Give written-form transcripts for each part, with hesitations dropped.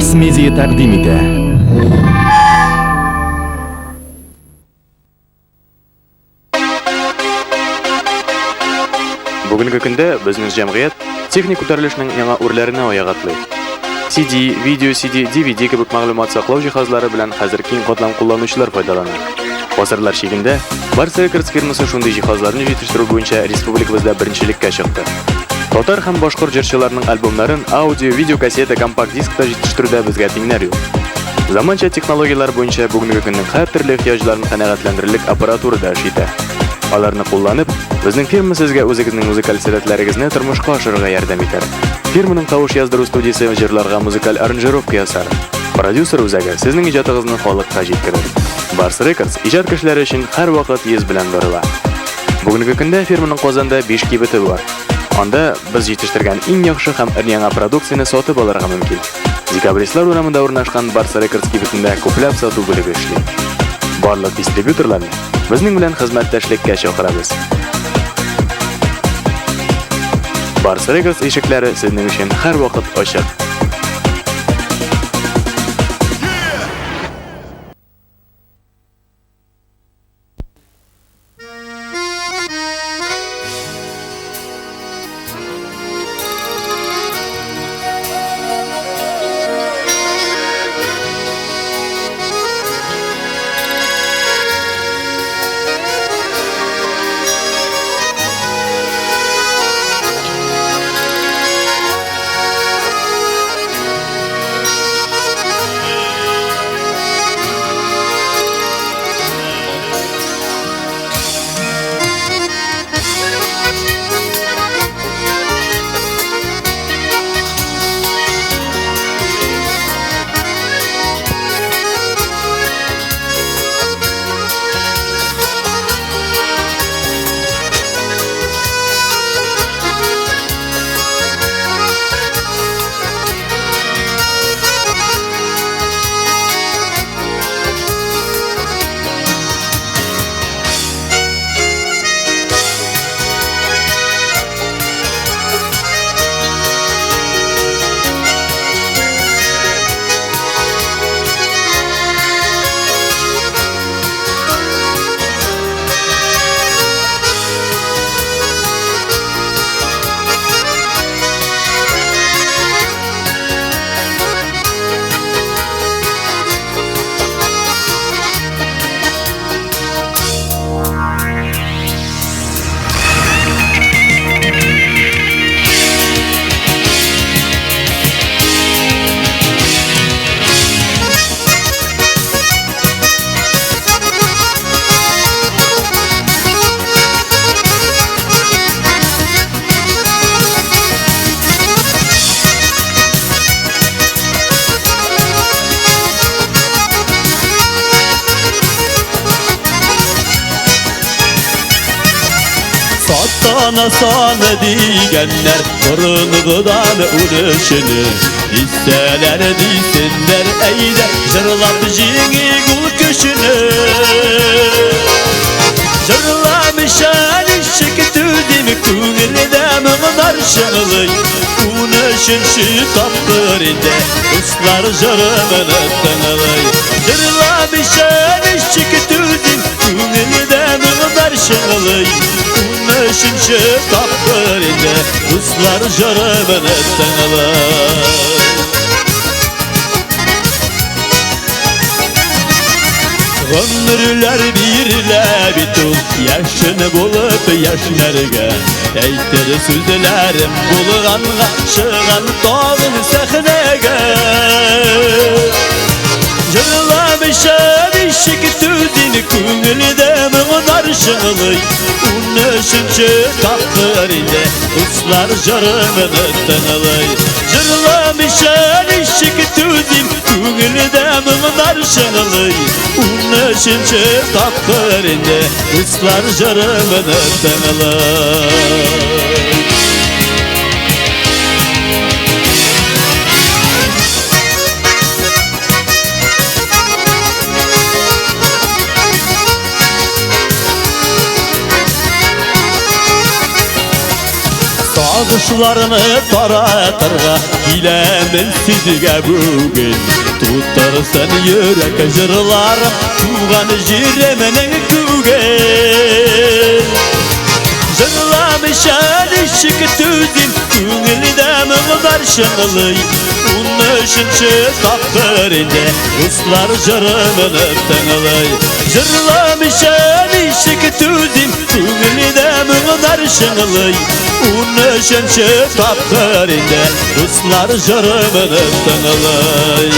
Mars Media taqdim etadi. Bugungi kunda bizning jamiyat texnik ko'tarilishning yangi o'rlarini oyoq atlaydi. CD, video CD, DVD kabi ma'lumot saqlash jihozlari bilan hozir keng qatlam qo'llanuvchilar foydalanadi. Asrlar chegida Mars Records firmasi shunday jihozlarni yetishtiruv bo'yicha respublikamizda birinchilikka chiqdi. Tatar ham boshqa ijrochilarning albomlarini audio, video kasseta, kompakt diskda yetishtiruvda bizga tenglar yo'q. Zamoncha texnologiyalar bo'yicha bugungi kunning har turli ehtiyojlarini qanoatlantirlik apparaturada ishlaydi. Ularni qo'llanib, bizning firma sizga o'zingizning muzikal san'atlaringizni turmushga oshirishga yordam etadi. Firmaning tovush yozdiruv studiyasi ijrolarga muzikal aranjirovka yasadi. Prodyuser o'zaga sizning ijodingizni xalqqa yetkazadi. Mars Records ijodkorlari uchun har vaqt yuz bilan baravar. Bugungi kunda firmaning Qozonda 5 kibiti bor. Onda biz yetishtirgan eng yaxshi ham yangi produksiyani sotib olishingiz mumkin. Dekabristlar o'ramida o'rnashgan Mars Records kibitida ko'plab sotuv bo'lib ishlaydi. Barliq distributorlarni bizning bilan xizmatdashlikka chaqiramiz. Mars Records eshiklari sizning uchun har vaqt ochiq. Sana diyenler fırınıdan uğraşını İsteler desinler eyde Jırlamışını kul köşünü Jırlamışan işik tüzüm Künlüde mığnar şığılı Unaşın şu kaplarında Uslar jırımını tınılı Jırlamışan işik tüzüm Künlüde mığnar şığılı Şınşı kaplarında Ruslar jarımını tınılar Ömürler birle bitul Yaşını bulup yaşlarga Eytir sözlerim bulğanğa Şığan doğun sahnega Jırlamışan işik tüzini Künlüde mığnar şığılı Unaşınçı kaplarında Uslar jarımını tınılay Jırlamışan işik tüzim Künlüde mığnar şığılay Unaşınçı kaplarında Uslar jarımını tınılay Alkışlarını taratırga Gilemin sizge bugün Tutarsan yürek jırlarım Tuğan jiremenin tügen Jırlamışan işik tüzün Küngülde mıgdar şıngılый Unışınçı tapkırında Ruslar jırımını tınılay Jırlamışan işik tüzün Küngülde mıgdar şıngılый Unışınçı tapkırında Ruslar jırımını tınılay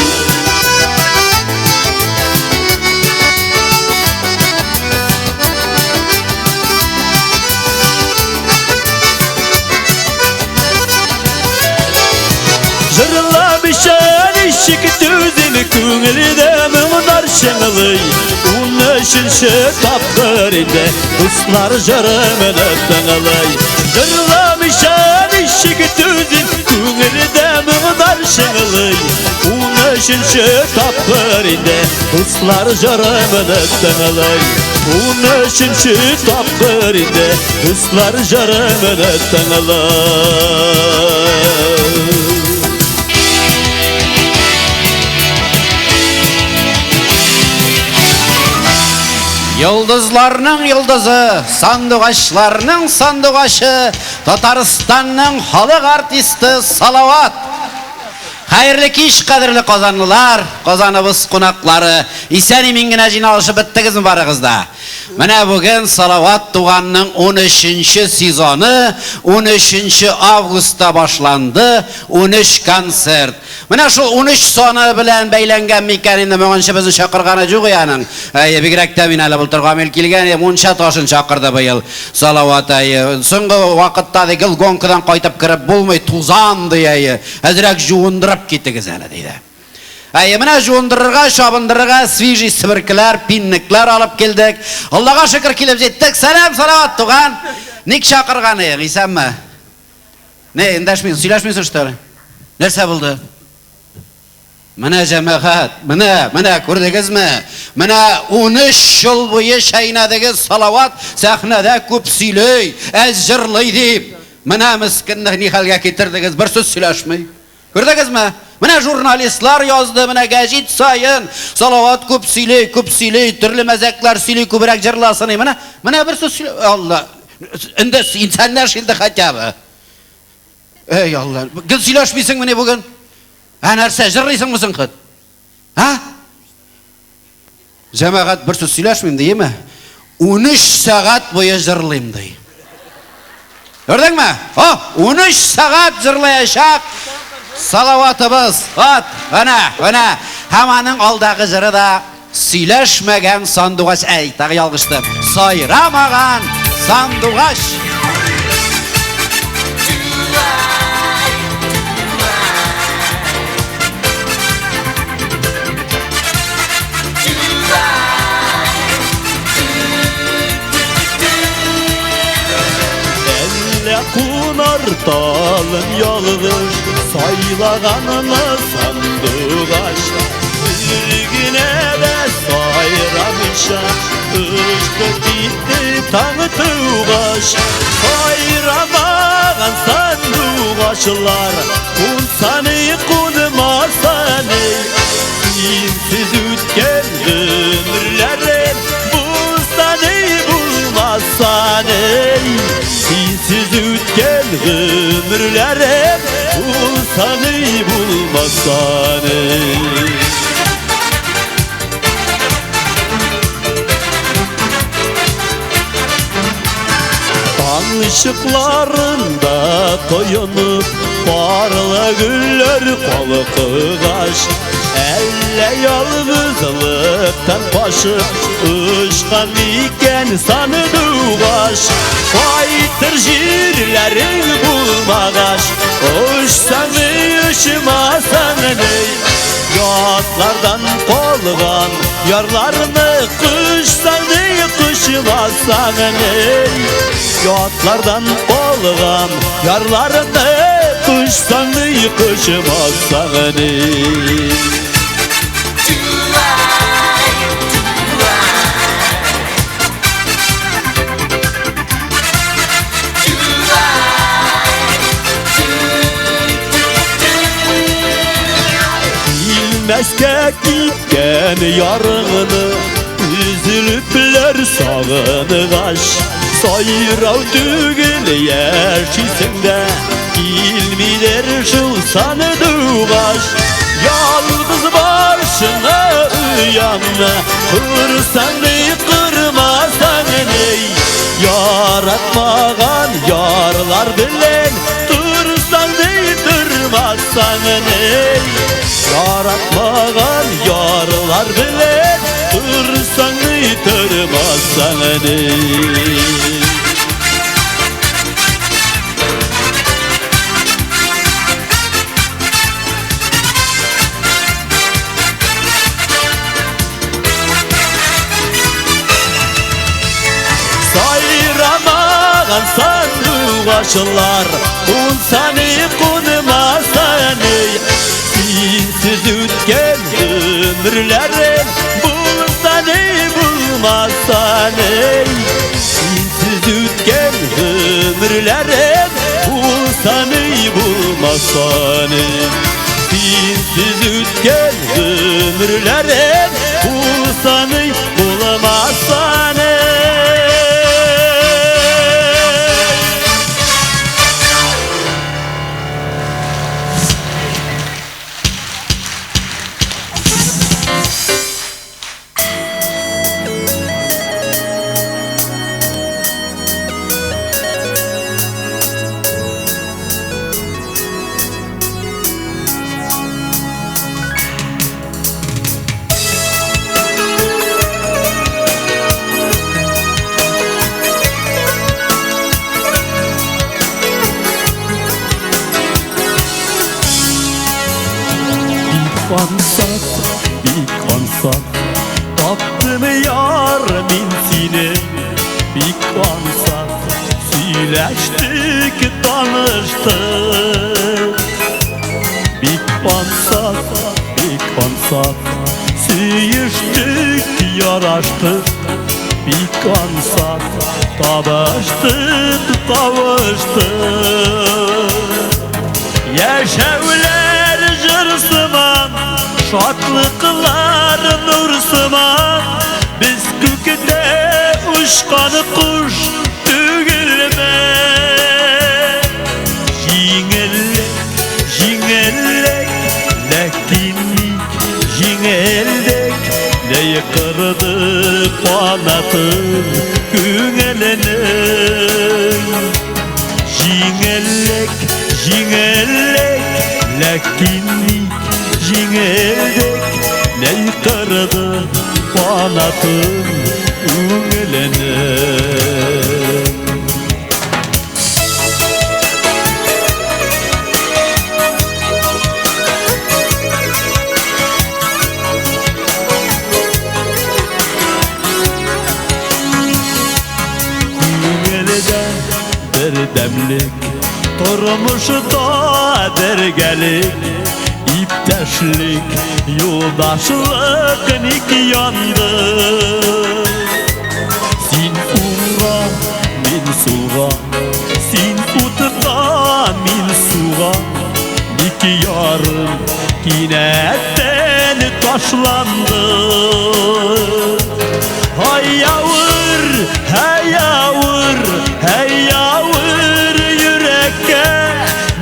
Jırlamışan işik tüzün Küngülde mıgdar şıngılый Unışınçı tapkırında Ruslar jırımını tınılay Jırlamışan işik tüzün Küngülde mıgdar şıngılый Unışınçı tapkırında Ruslar jırımını tınılay Unışınçı tapkırında Ruslar jırımını tınılay Yıldızlarının yıldızı, sandıgaçlarının sandıgaçı, Tataristan'ın halık artisti Salavat. Hayırlı kiş kadirli kazanlılar, kazanımız konakları, isen mingine jinalışı bittiniz mi barıgızda? Mene bugün Salavat Tuğan'ın 13. sezonu 13. Avgust'ta başlandı, 13 konsert. Mene şu 13 sonu bilen beylengen mikaninde müğünşü bizi şakırgana juğu yanın. Bigirekte minali bulturga mel kilgen, munşa taşın şakırdı bu yıl Salavat ayı. Soңғы vakitta da gıl gonkudan qaytып kirip bulmay tuzan diye, azirek juğundırıp gittiniz yani deydi. Mine juğundırırga, şabındırırga, свежий sibirkiler, pinnikler alıp geldik. Allah'a şükür kelip jettik. Selam Salavat Tuğan. Nik şakırgana isen mi? Ne, indeşmeyin, söyleşmeyin что ли? Nerse buldu? Mine cemaat, mine gördünüz mü? Mine 13 yıl boyu şaynadagi Salavat sahnada ko'p söyley, az jırlay deyip. Mine miskinni ne halga ketirdiniz, bir söz söyleşmey. Gördünüz mü? Mine jurnalistlar yazdı, mine gazet sayın. Salavat ko'p söyley, türlü mezekler söyley, ko'proq jırlasın. Mine bir söz söyley. Allah. Indi insanlar şimdi hataba. Ey Allah. Gül söyleşmeysin mine bugün? Nerse jırlaysın mısın kız? Ha? Cemaat bir söz söyleşmeyim değil mi? 13 saat boyu jırlayım deyim. Gördün mü? 13 saat jırlayacak Salavatımız. Öne. Hamanın aldığı jırı da söyleşmegen sandıgaç. Tağı yalgıştım. Sayramagan sandıgaç. Kunar talın yalğış Saylağanını sandıgaç Bilgine de sayramışa Iştı gitti tanı tuğaş Sayramağan sandıgaçlar Kunsani kunmasani Sinsiz ütken ömürlerim Bulsani bulmasani Sinsiz ütken ömürlerim Bulsani bulmasani Işıklarında koyunup Parla güller kalkıgaş Elle yalnızlıktan başı Işkan iken sanıdıgaş Kaytır jirlerin bulmagaş Uçsan ışımasan ney Yatlardan kolgan yarlarını Kışsan kışmasan ney Yatlardan kolgan yarlarını Kışsan kışmasan ney Bilmezke gitken yarını, üzülüpler sağınıgaş. Sayrav dügül yaşisinde, ilmiler şu sanıdıgaş. Yalnız başına uyanma, hırsanı kırmasan ey. Yaratmagan yarlar bilen, dursan ey durmasan ey. Yaratmagan yarlar bilen, dursan ey durmasan ey. Sayramagan sandıgaşlar, unsani kunmasan ey. Sinsiz ütken ömürlerin, bulsan ey bulmasan ey. Sinsiz ütken ömürlerin, bulsan ey bulmasan ey. Sinsiz ütken ömürlerin, bulsan ey bulmasan ey. Bir konsat taptım yar min seni. Bir konsat söyleştik tanıştık. Bir konsat söyleştik yaraştık. Bir konsat tabıştık kavuştuk. Yaşavler jırsıman, şatlıklar nursuman. Biz gökte uçkan kuş tügülme. Jingellek, lekinlik, jingellek. Ne yıkırdı kanatın güngelenin. Jingellek, lekinlik, jingellek. Ne yıkırdı kanatın güngelenin. Demlik, turmuşda dergelik, ipteşlik, yoldaşlık nik yandı. Sin umra, min suğa, sin utka, min suğa. Nik yarım kinetten taşlandı. Hay yavur, hey yavur, hey yavur yürekke.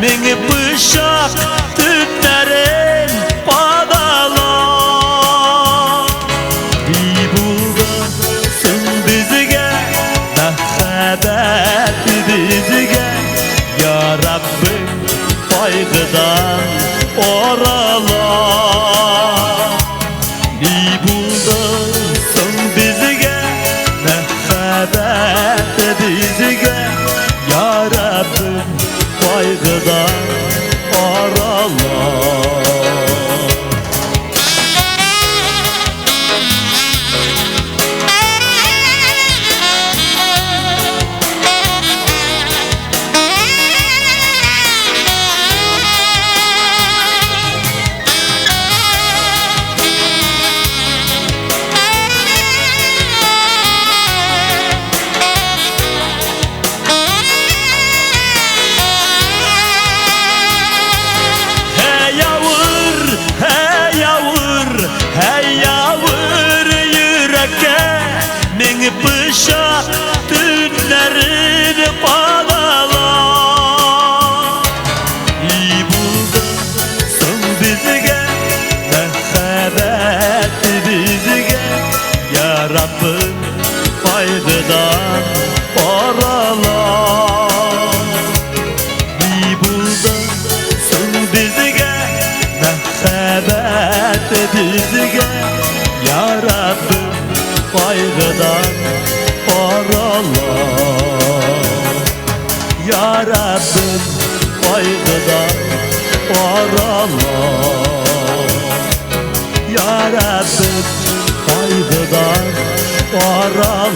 Meni bıçak tütlerin padala. Bir buldasın bizge, mehabet bizge. Ya Rabbim baygıdan orala. Bir buldasın bizge, mehabet bizge. Ya Rabbim baygıdan orala. Qayğıdan oralar Bir buldasın bizge Məhəbbət bizge Ya Rabbim qayğıdan oralar Ya Rabbim qayğıdan oralar Ya Rabbim qayğıdan oralar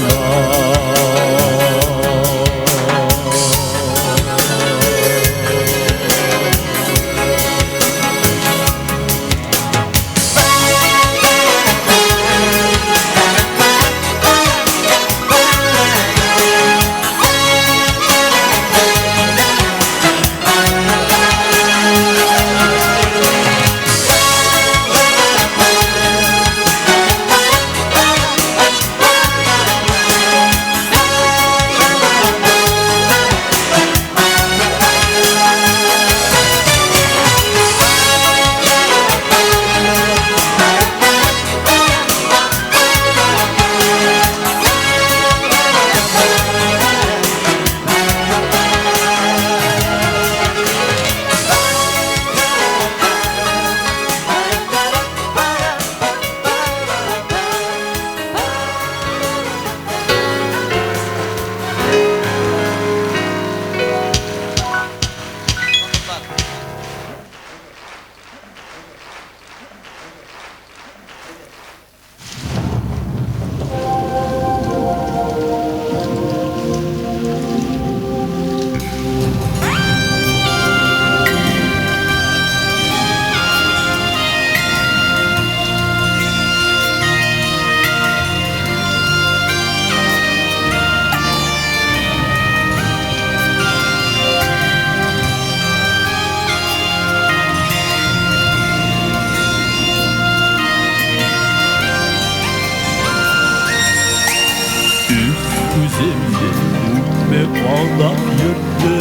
Üzümde utmek aldap yırttı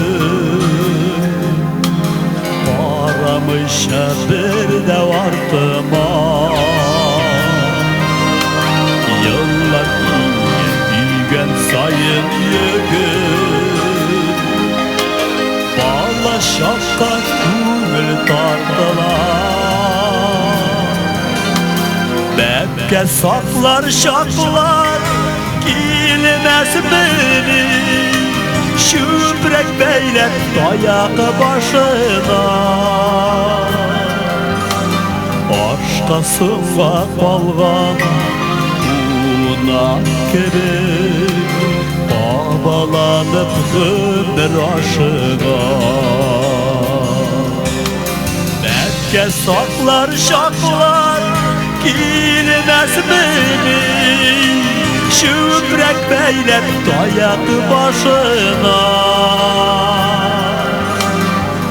Aramışa bir de vartıma Yıllar bilgen sayın yıgın Bağla şakka kümül tartılar Bekke saklar şaklar Kilmez beni Şübrek beyler dayağı başına Aşkasınla kalgan Unak gibi Babalanıp ömür aşığa Bekke saklar şaklar Kilmez beni Şübrek beyler dayağı başına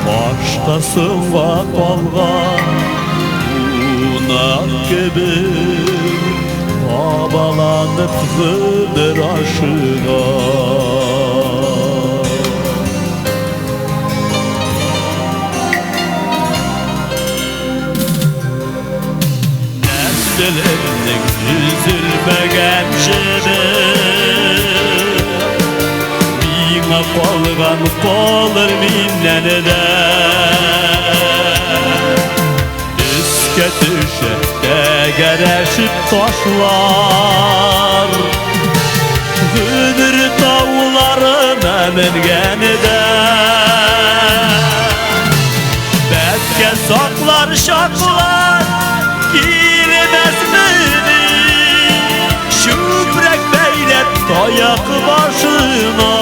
Başkasına kalgan Unak gibi Babalanıp zıdır aşığa Neslerinin üzülmegen şeri Bina kalgan kalır minnenede Üske düşer degereşip taşlar Hüdür tavların emingenide Betke saklar şaklar Girmez beni Şübrek beyler dayak başına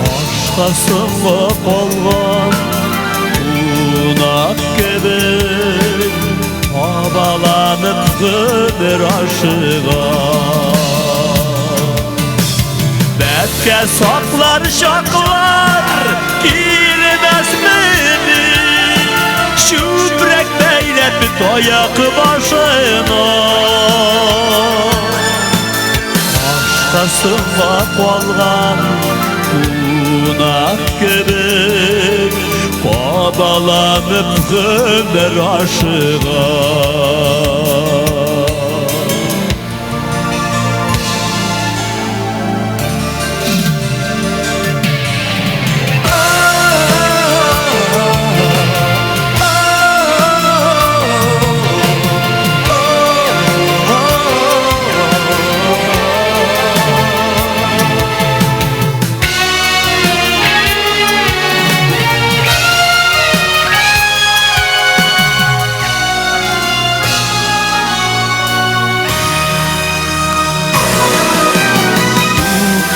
Başkasına kalgan Unak gibi Havalanıp kıdır aşığa Betke saklar şaklar Girmez beni Şübrek beyler dayak başına Başkasına kalgan Unak gibi Babalanıp ömür aşığa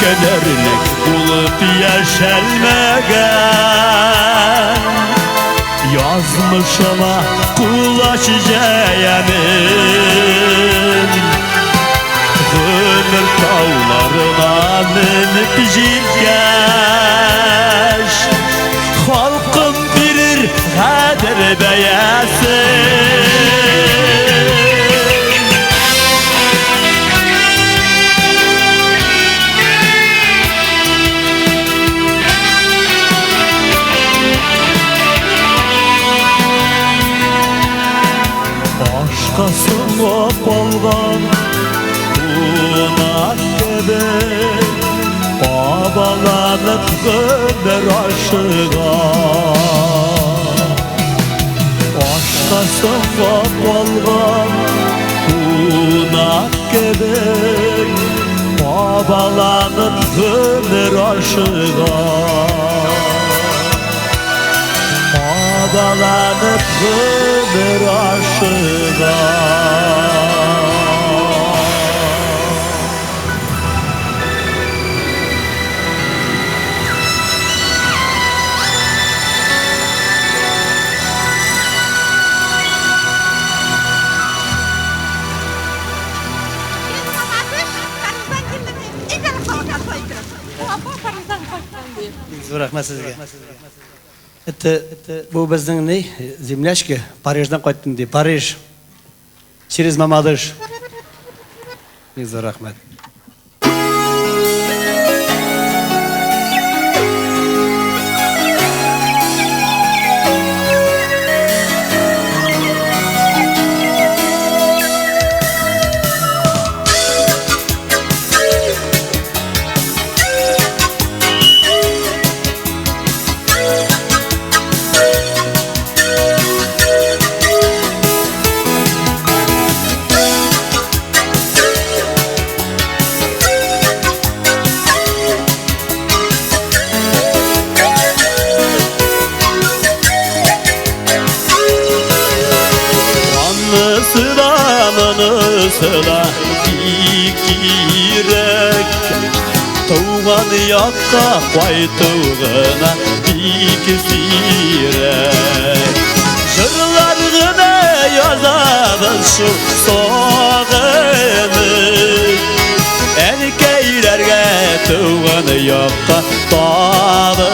kederlik bulup yaşanmagan yazmışıma kulaşacayanım Gönül tağlarına minip jilgaş Halkım bilir kader beyasin Aşkasına balgan Unak gibi Babalanıp ömür aşığa Aşkasına balgan Unak gibi Babalanıp ömür aşığa Babalanıp ömür aşığa Rahmet sizge. Bu bizning ne? Zemляшка Parijdan qaytdim deydi. Parij. Через Мамадыш. Bizga rahmat. Sıla dikirek Tuğan yakka qaytığına dikisirek Jırlarına yazabız şu soğanı Erkeylerge tuğan yakka dağını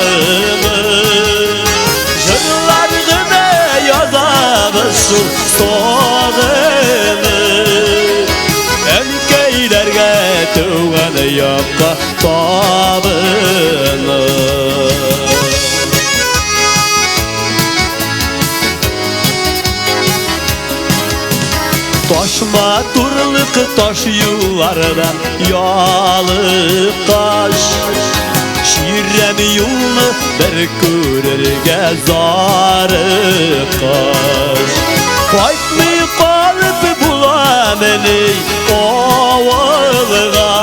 Jırlarına yazabız şu soğanı Tuğan yapka tabını Taşma turlık taş yuvardan yalı taş Şirem yolunu bir körerge zarı kaş Qaytmay qalıp bulameni ovalığa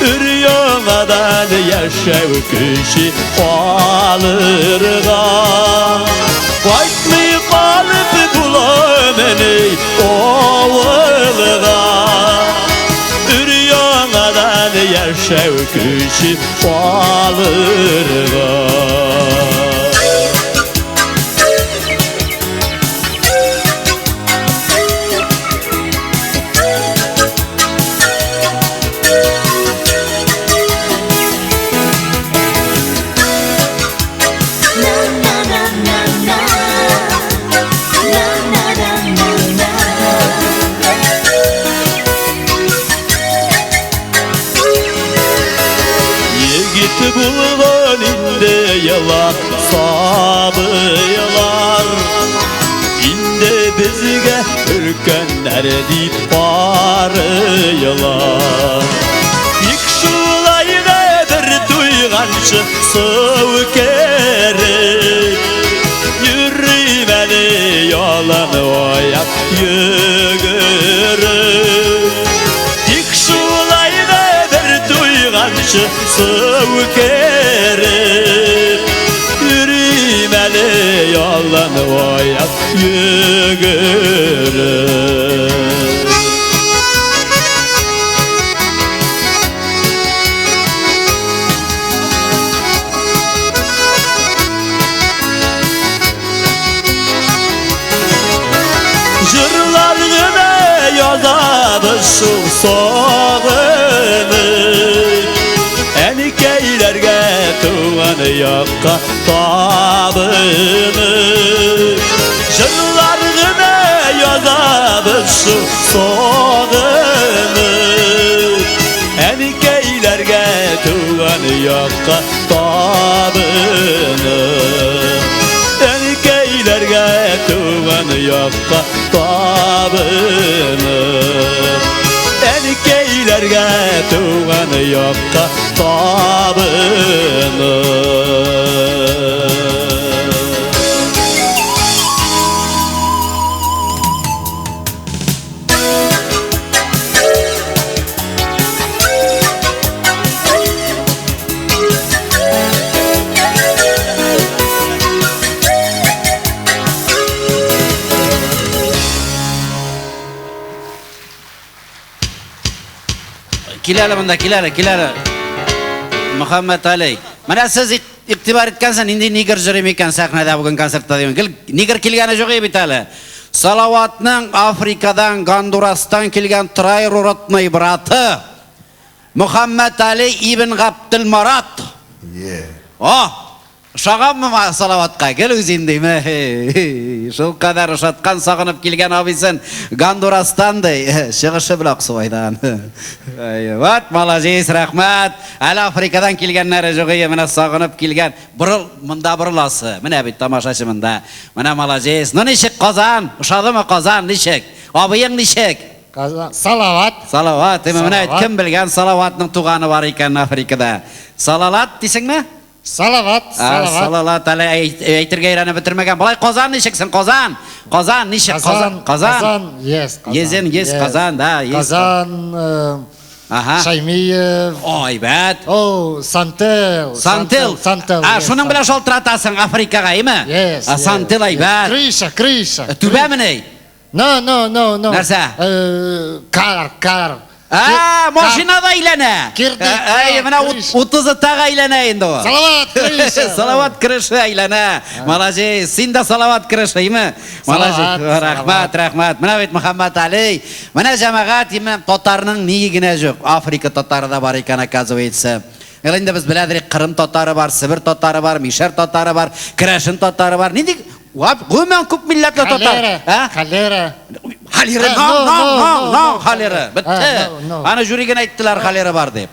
Üryonadan yaşav kişi alırğa Qaytmay qalıp bulameni ovalığa Üryonadan yaşav kişi alırğa Bulgan indi yıla sabılar İndi bizge ürkenler deyip barılar İlk şulayda bir duygançı sıv kerek Yürümeli yolunu oyap yürürük İlk şulayda bir duygançı sıv kerek Yürümeli yolunu oyap yürürük şu soğanı Enikeylerge tuğan yakka tabını Jırlargıne yazabız şu soğanı Enikeylerge tuğan yakka tabını Enikeylerge tuğan yakka tabını Enikeylerge tuğan yakka tabını Kilala bunda kilala. Muhammed Ali. Mana siz iktibar etgansan, endi niger jurem ekan sahnada bugun konsertda deyman. Niger kelgani yo'q ey bitali. Salavatning Afrikadan, Gondurasdan kelgan Trayrurotnoy brati Muhammed Ali ibn Abdul Marat. Şağammı salavatqa gel o'zing deymi? Shu qadar o'shatgan sog'inib kelgan obisin Gondurasdan dey, shig'ishi bilan Suvoydan. Vat, malaziz, rahmat. Al Afrikadan kelganlari jo'g'iga mana sog'inib kelgan. Bunda burilasi. Mana bu tomoshachi bunda. Mana malaziz. Nishik Qozon, o'shadimi Qozon nishik? Obiying nishik? Salavat. Salavat. Mana kim bilgan Salavatning tug'ani bor ekan Afrikada. Salalat desingmi? Salavat. Salavat ala aytirga aylanib bitirmagan. Balay Qozon nishiksin? Qozon nishik? Qozon. Yes. Yes, Qozon da. Qozon. Shaymiyev. Oybat. Santel. Shuning bilan sholtiratasan Afrikaga, emi? Yes. Santel aybat. Krisha. Tubamini? No. Narsa? Kar. Mashinada aylana. Mana 30 taga aylana endi o. Salavat Krisha. Salavat Krisha aylana. Malaziz, senda salavat Krishaymi? Malaziz, rahmat. Mana bet Muhammad Ali. Mana jamoat Totarning niyigina yo'q. Afrika Totarida bor ekan akazovaytsa. Endi biz biladik Qrim Totari bor, Sibir Totari bor, Mishar Totari bor, Krashin Totari bor. Nima Qo'yman ko'p millatlar Totar. Xalera. No, xalera. Bitti. Ana jurigini aytdilar xalera bor deb.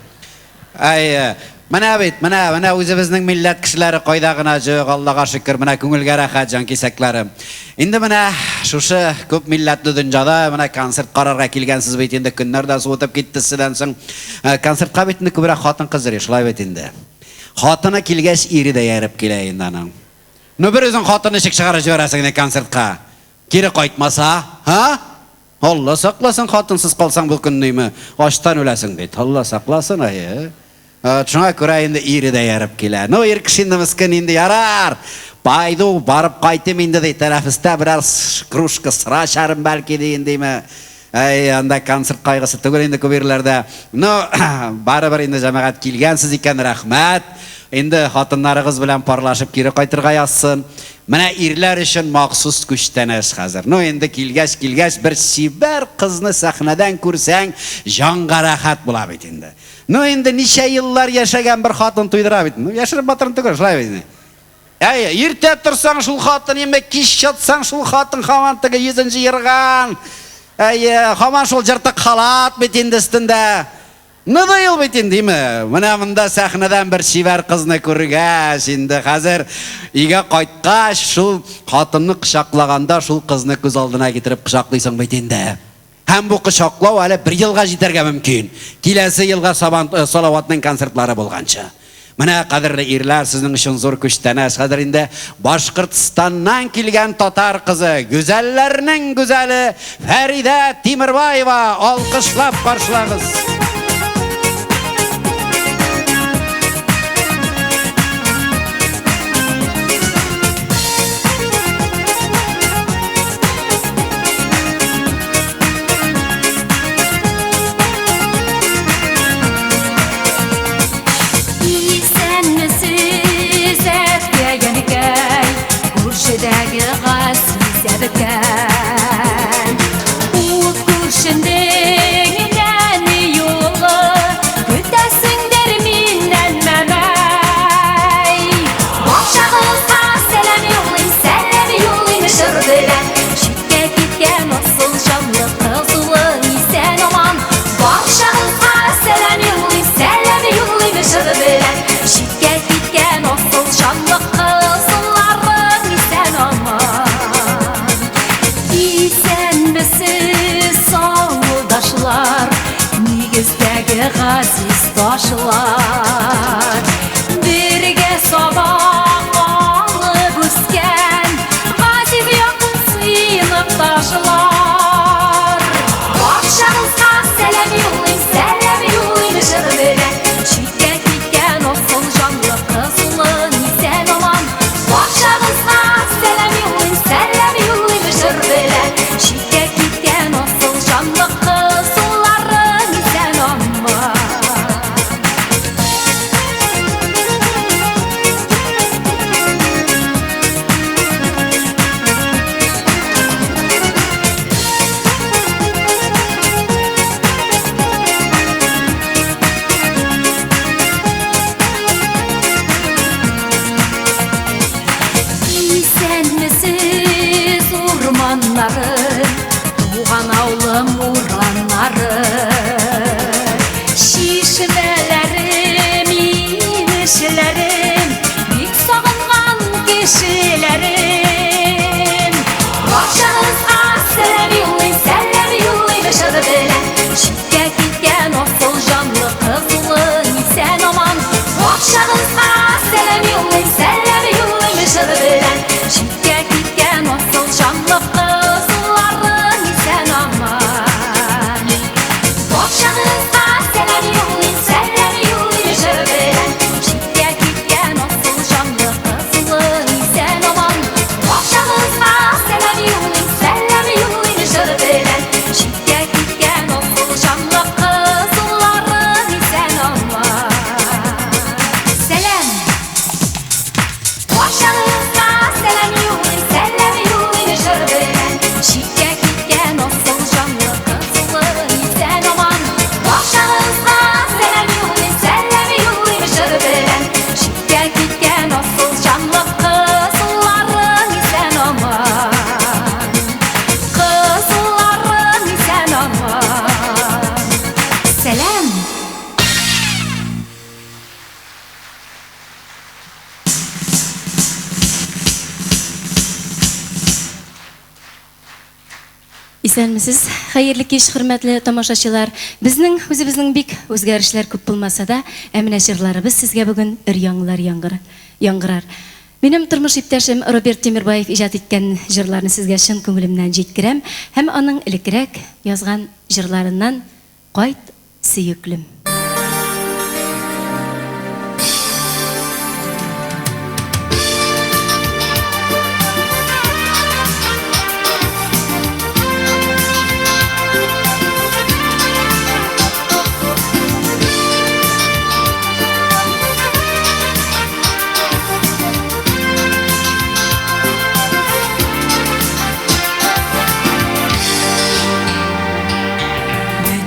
Mana o'zimizning millat kishilari qo'ydag'ina yo'q, Allohga shukr. Mana ko'ngilga rahat jon kesaklarim. Endi mana shusha ko'p millatli dunyoda mana konsert qarorga kelgansiz bet endi kunlardan o'tib ketdi sizdan so'ng konsertga betni ko'proq xotin-qizlar ishlar bet endi. Xotini kelgach erida yarib kelay endi ana. Bir o'zing xotinni ishik chiqarib jo'rasang konsertga. Keri qaytmasa, Allah saqlasin xotinsiz qolsang bu kunnimi? Ochdan o'lasin deydi. Allah saqlasin ay. Shunga ko'ra endi erida yarib kelar. Er kishi endi miskin endi yarar. Baydu barib qaytib endi dey tarafista birar krushka sira sharim balki deyindimi? Anda konsert qayg'isi tugul endi ko'p yerlarda. Baribir endi jamoat kelgansiz ekan, rahmat. Endi xotinlaringiz bilan porlashib keri qaytirga yozsin. Mana erlar uchun maxsus kuchtanash hozir. Endi kelgach bir shibar qizni sahnadan ko'rsang, jonga rahat bo'ladi endi. Endi necha yillar yashagan bir xotin to'ydiradi. Yashirib batirin tugul shlaydi. Erta tursang shul xotin, kech yotsang shul xotin xamantiga 100 yirgan. Xaman shul jirtiq xalat betindi ustinda. Nima yo'l betindimi? Mana bunda sahnadan bir shivar qizni ko'rgach, endi hozir uyga qaytgach, shul xotinni quchoqlaganda shul qizni ko'z oldiga keltirib quchoqlaysan betindi. Ham bu quchoqlov hali 1 yilga yetarga mumkin. Kelasi yilga Salavatning konsertlari bo'lgancha. Mana qadrli erlar, sizning uchun zo'r kuchtanash. Hozir endi Boshqirdistondan kelgan Totar qizi, go'zallarning go'zali Farida Temirbayeva olqishlab qarshilamiz. Ut kurşindeng aziz do'stlar, birga sabah olib o'sgan aziz yaqin sinfdoshlar. Barchangizga salom yo'llayman, salom yo'llayman jir bilan. Chekka ketgan oqsoq jonli qizlar sen omon. Barchangizga salom yo'llayman, salom yo'llayman jir bilan. Chekka ketgan oqsoq jonli qizlar sen omon. Senmisiz ormanları, tuğan avlım uranları, şişmelerim, inişlerim, bik sağıngan kişilerim. Barçanızga selam yollayın, selam yollayın jir bilen. Chekka ketgan oqsoq jonli qizlar sen omon. Barchangizga selam yollayın, selam yollayın jir bilen. Chekka ketgan oqsoq jonli qizlar sen omon. Barchangizga selam yollayın, selam yollayın jir bilen. Chekka ketgan oqsoq jonli qizlar sen omon. Barchangizga selam yollayın, selam yollayın jir bilen. Chekka ketgan oqsoq jonli qizlar sen omon. Selam. Barchangizga selam yollayın, selam yollayın jir bilen. Chekka ketgan oqsoq jonli qizlar sen omon. Barchangizga selam yollayın, selam yollayın jir bilen. Chekka ketgan oqsoq jonli qizlar sen omon. Qizlar sen omon. Selam. Исәнмесез, хәерле кич, хөрмәтле тамашачылар. Безнең үзебезнең бик үзгәрешләр күп булмаса да, әминә җырларыбыз сезгә бүген өр-яңгылар яңгырар. Минем тормыш иптәшем Роберт Тимирбаев иҗат иткән җырларны сезгә чын күңелемнән җиткерәм һәм аның элекрәк язган җырларыннан "Кайт, сөеклем".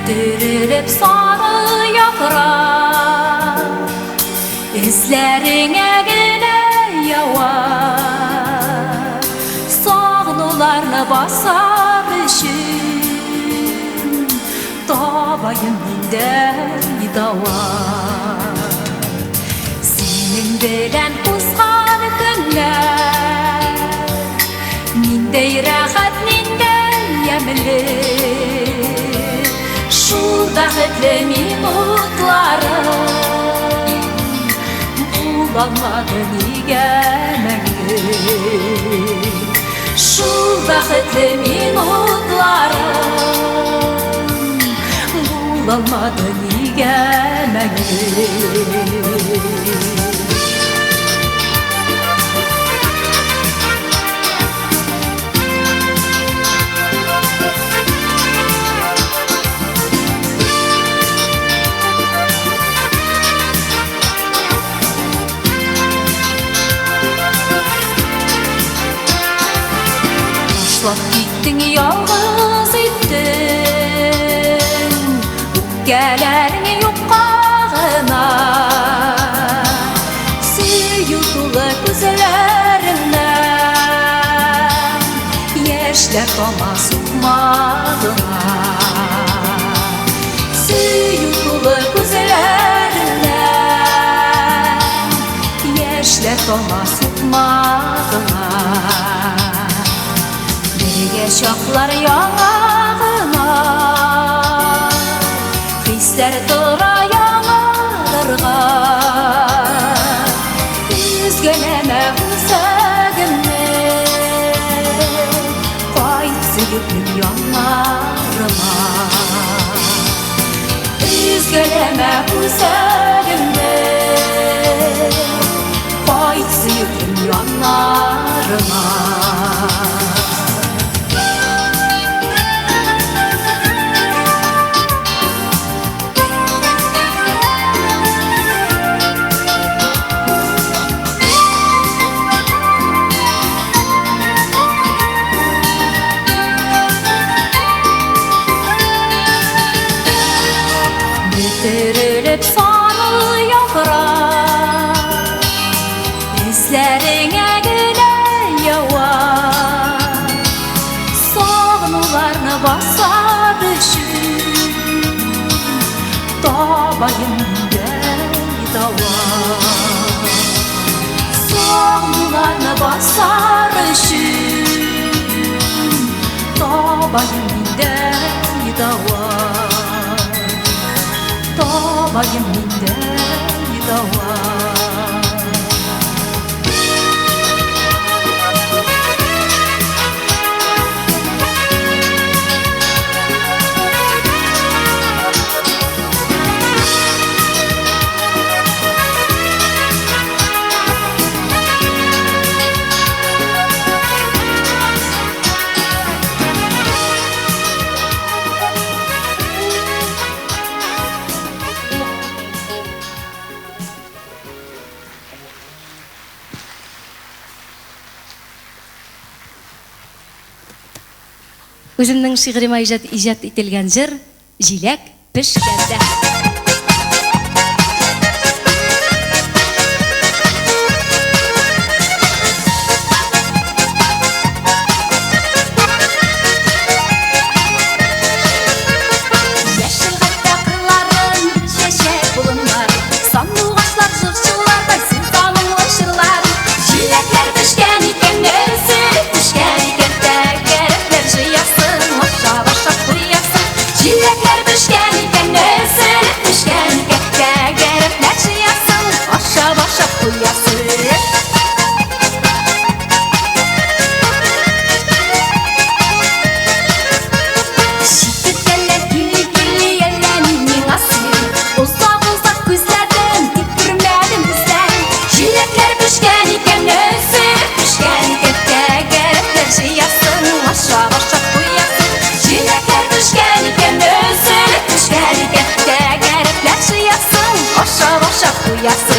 Bitirilip sarı yaprak, izlerine gene yavaş, sağlılarını basar için, tabayım minden dava. Senin bilen kuzgan günler, nindey rahat, nindey yemli. Şu bәхетле минутларым булалмады нигә мәңге. Şu бәхетле минутларым булалмады нигә мәңге. Taşlap gittin, yalğız ettin, öpkələrini yoqqağına. Suyutulu gözlərindən yaşlar dama sıxmadına. Suyutulu gözlərindən yaşlar dama sıxmadına. Şaklar yanağına, hisler dura yanağına. yüklüm yanlarıma. Üzgüleme güzelimle, faysı yüklüm yanlarıma. Bitirilip sanı yağırar, izlerine güle yağar. Sağnularını basa düşür, dabayım dey davar. Sağnularını basa düşür, dabayım dey davar. Dabayım dey davar. Өзімнің шиғырыма ижат етілген жыр «Жилек пішкенде». Yeşil hatta kırların şeşek bulunlar, sandığaçlar zırçılarday sızdanın ışırlar. Jilekler pişken iken nesi pişken iken tegerekler jıyasın, hoşa başa kuyasın. Jilekler pişken iken nesi pişken iken tegerekler jıyasın, hoşa başa kuyasın. Şiddetler gülü gülü yerlerinin aslı, uzak uzak gözlerden tükürmedim bizden. Jilekler pişken iken nesi pişken iken tegerekler jıyasın, aşağı başa kuyasın. Jilekler pişken iken nesi pişken iken tegerekler jıyasın, aşağı başa kuyasın.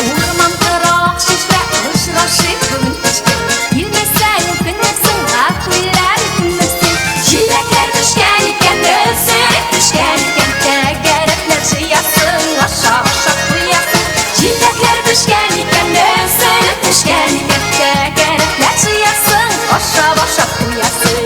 Urman kırak şişle alışıra şıkkın içke, bilmesen kınıksın aklılar kınıksın. Jilekler pişken iken nesi pişken iken tegerekler jıyasın, aşağı başa kuyasın. Jilekler pişken iken nesi pişken iken tegerekler jıyasın, aşağı başa kuyasın.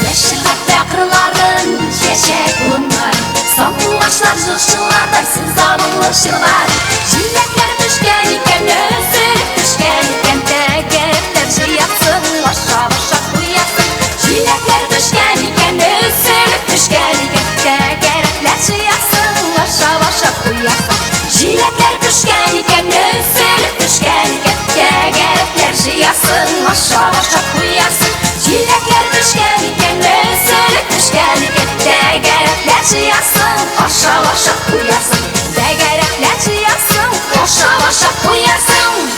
Yeşil hatta kırların şeşek bulunlar, sandığaçlar zırçılarday sızdanın ışırlar. Jilekler pişken iken nesi pişken iken tegerekler jıyasın, aşağı başa kuyasın. Jilekler pişken iken nesi pişken iken tegerekler jıyasın, aşağı başa kuyasın. Jilekler pişken iken nesi pişken iken tegerekler jıyasın, aşağı başa kuyasın. Jilekler pişken iken nesi pişken iken tegerekler jıyasın, aşağı başa kuyasın. Tegerekler jıyasın, aşağı başa kuyasın.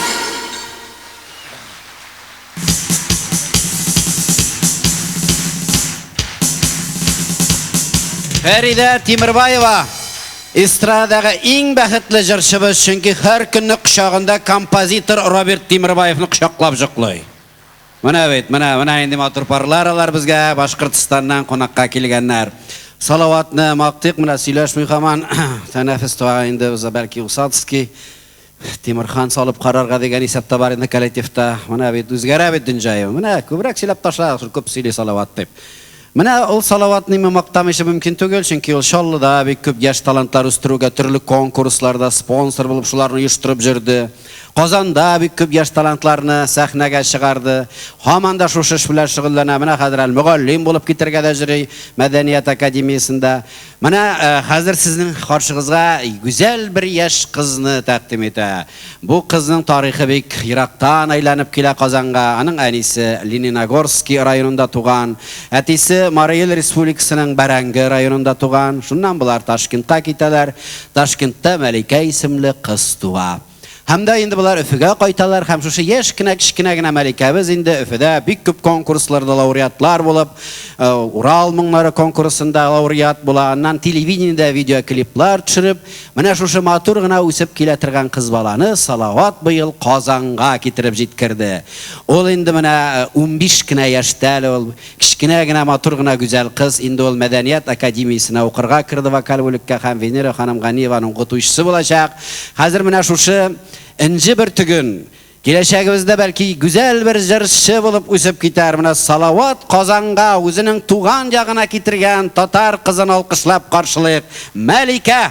Фәридә Тимирбаева эстрададағы ең бәхетле жыршыбыз, чөнки һәр көнне құшағында композитор Роберт Тимирбаевны құшақлап жүкләй. Менә бит, менә инде матур парлар безгә Башкортстаннан кунакка килгәннәр. Салаватны мактык, менә сөйләшми һаман тәнәфес туа инде безгә бәлки Усадский Timurxon solib qarorga degan hisobda bor endi kollektivda. Mana bit o'zgarib dunyoyi. Mana ko'proq silab tashladi, ko'p sili salovat deb. Mana ul salavatni maqtamishi mumkin tugul, chunki ul shollida bek ko'p yosh talantlar o'stiruvga turli konkurslarda sponsor bo'lib shularni uyushtirib yurdi. Qozonda bek ko'p yosh talantlarni sahnaga chiqardi. Hamanda shu ish bilan shug'ullanadi. Mana hozir muallim bo'lib ketirganda juri Madaniyat akademiyasida. Mana hozir sizning qarshingizga go'zal bir yosh qizni taqdim etadi. Bu qizning tarixi bek Iroqdan aylanib kela Qozonga. Uning anisi Leninogorskiy rayonida tug'an, atisi Mariyel Respublikasining Barangi rayonida tug'an. Shundan bular Toshkentga ketadilar. Toshkentda Malika ismli qiz tug'adi. Hamda endi bular Ufiga qaytalar, ham shu kichkinagina Malikamiz endi Ufida big ko'p konkurslarda laureatlar bo'lib, Ural munglari konkursida laureat bo'lgandan televideniyada video kliplar tushirib, mana shu maturgina o'sib kelatirgan qiz balani Salovat bu yil Qozonga ketirib jetkirdi. Ol endi mana 15 kina yoshda, ol kichkinagina maturgina go'zal qiz endi ol Madaniyat akademiyasida o'qirga kirdi, vokal bo'likka ham Venera xonim G'aniyevaning o'qituvchisi bo'lacak. Hozir mana shu inji bir tugun kelashagimizda balki go'zal bir jirchi bo'lib o'sib ketar. Mana Salovat Qozonga o'zining tug'an jag'ina ketirgan tatar qizini olqishlab qarshilaylik. Malika.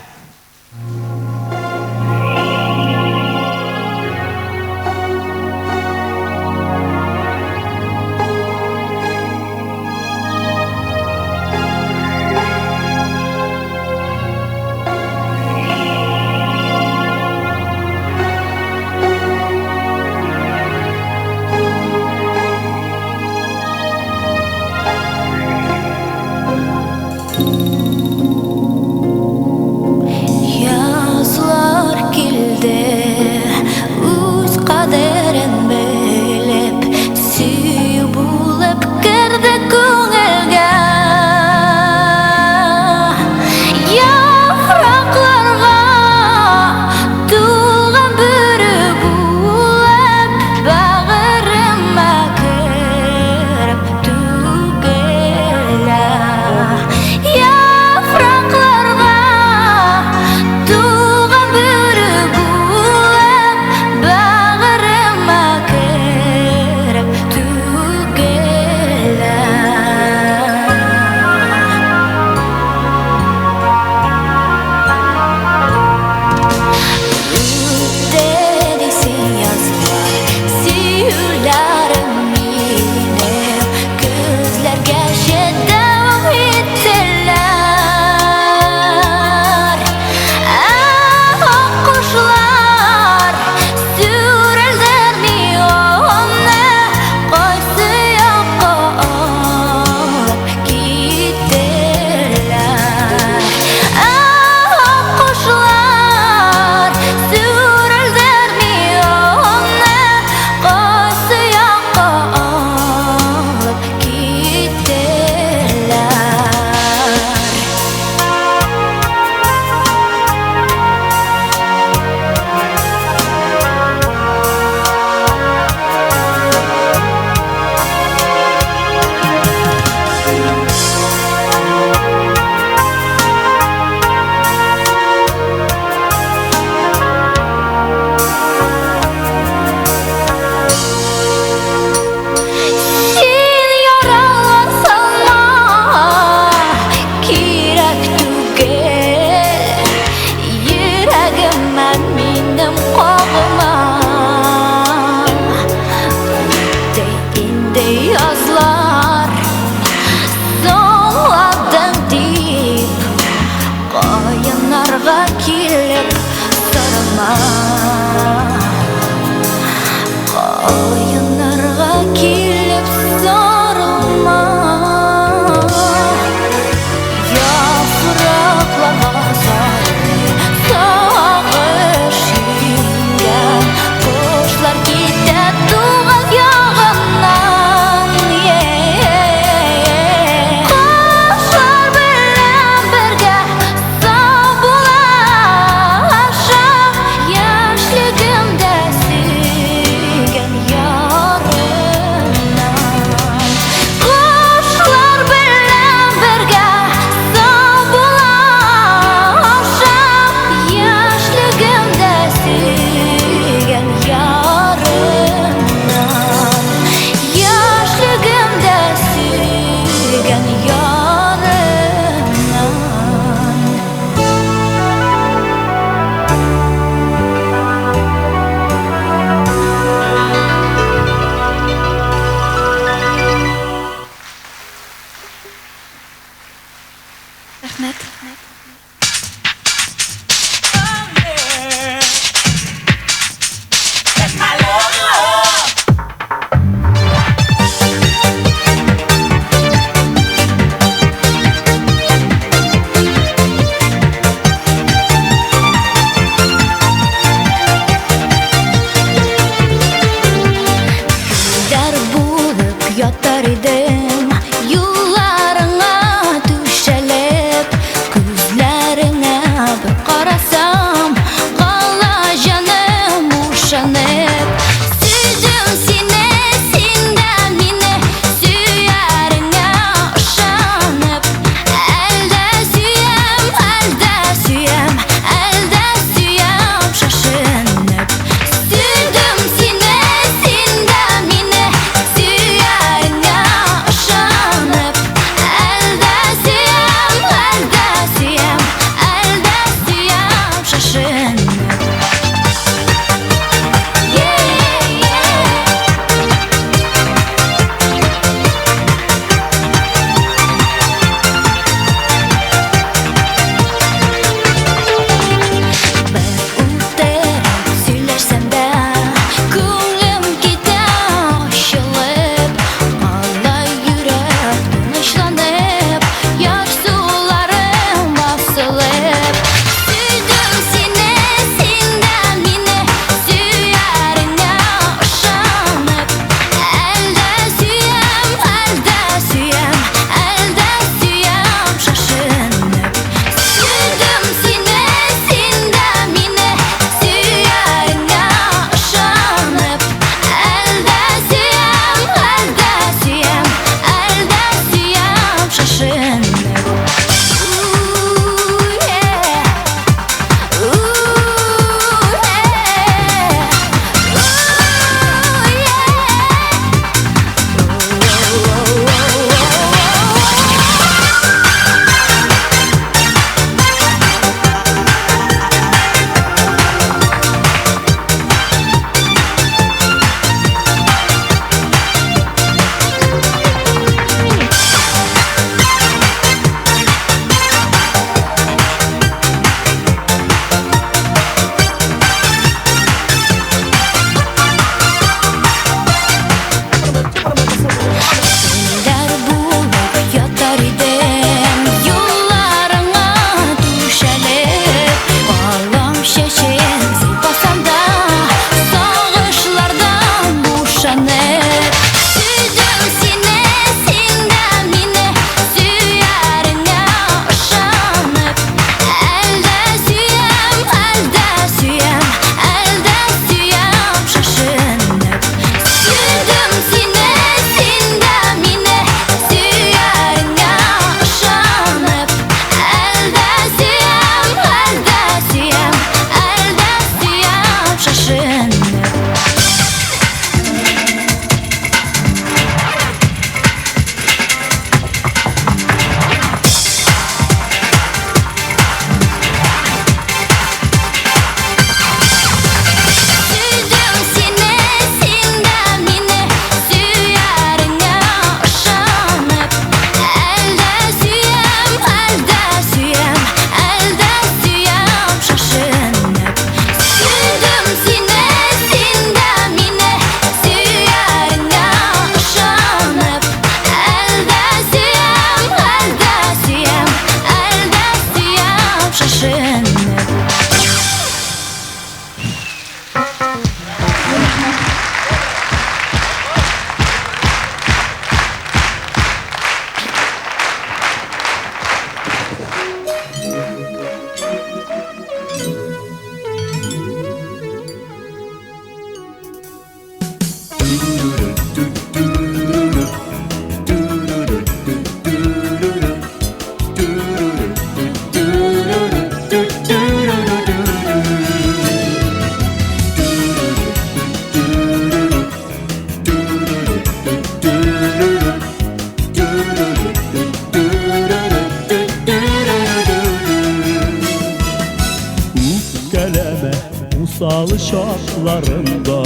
şaklarında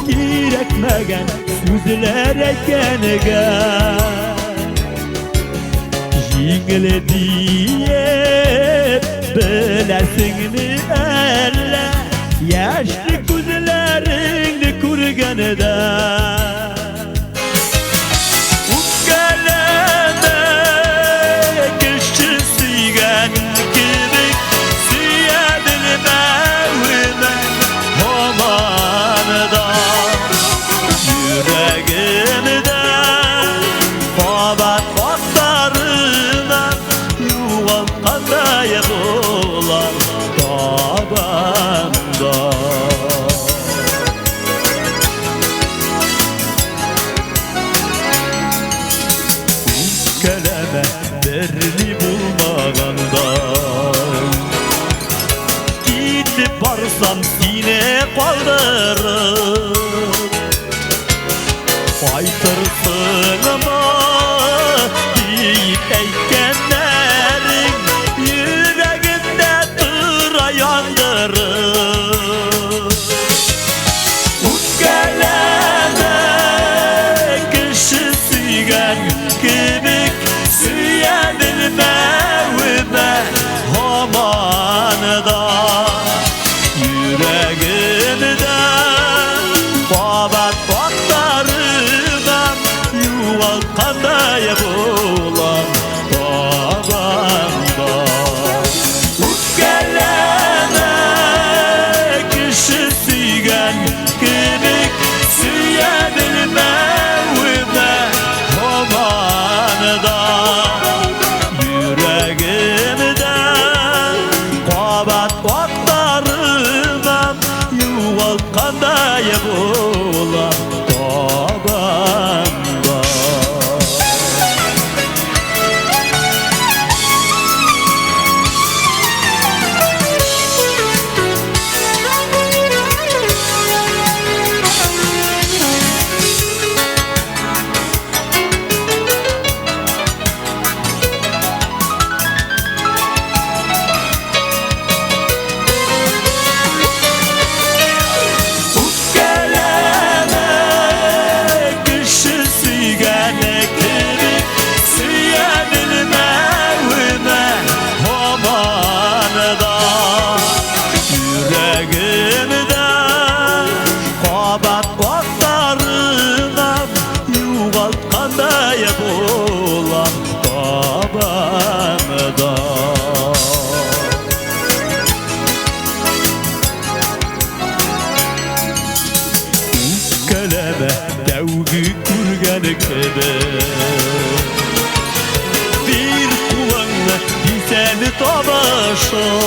Gerekmegen sözler ekeniga Jingile diye bilersingni elle Yaşlı gözlerini kurganida Ukkaleme kişi suygan gibi Suyadilmevime homanida Yüreğimde Kabat baklarına Yuvalkanday bulan tabanda Keleme derli bulmaganda Gidip barsam sine kaldırır Faytırsın ama deyip eykenlerin Yüreğinde tıra yandırır Ukkaleme kişi suygan kibik Süyebilmevime hamanıda Yüreğimde babat baklarından Yuvalkanday bulan babamda Ukkaleme kişi suygan kibik Süyebilmevime hamanıda Yüreğimde kabat baklarından Yuvalkanday bulan babamda Ukkaleme kişi suygan kibik Süyebilmevime hamanıda Yüreğimde kabat baklarından Yuvalkanday bulan babamda Keleme devgi kurgan kebe Bir kulağına seni tabaşın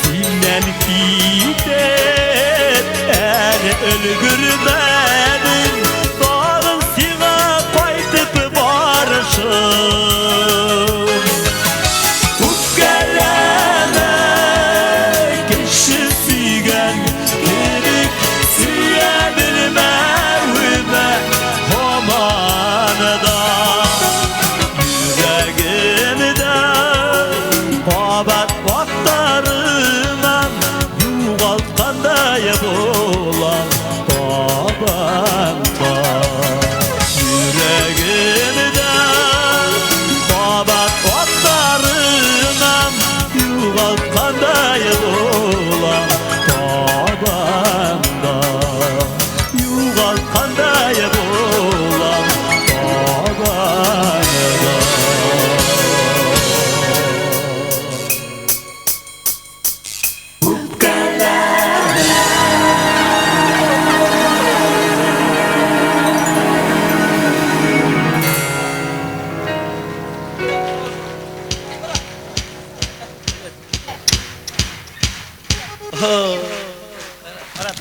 Sinden gidet ölgürmedim Dağın siga kaytıp barışın Ukkaleme kişi suygan kibik Süyebilmevime hamanıda Yüreğimde kabat baklarından Yuvalkanday bulan babamda Yüreğimde kabat baklarından Yuvalkanday bulan babamda Yuvalkanday bulan babamda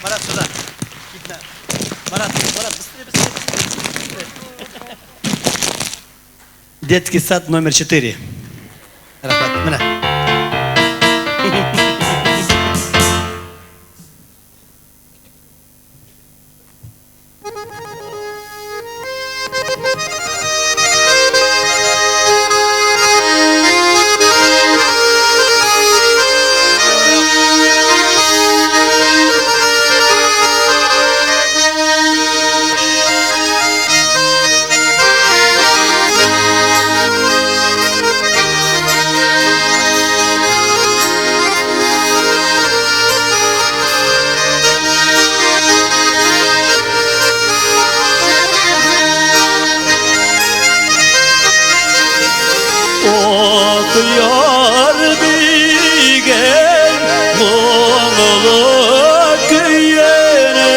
Marat сюда. Гитна. Марат, быстрее. Детский сад номер 4. Рахмат, мына. Yar digen Muğlu kıyene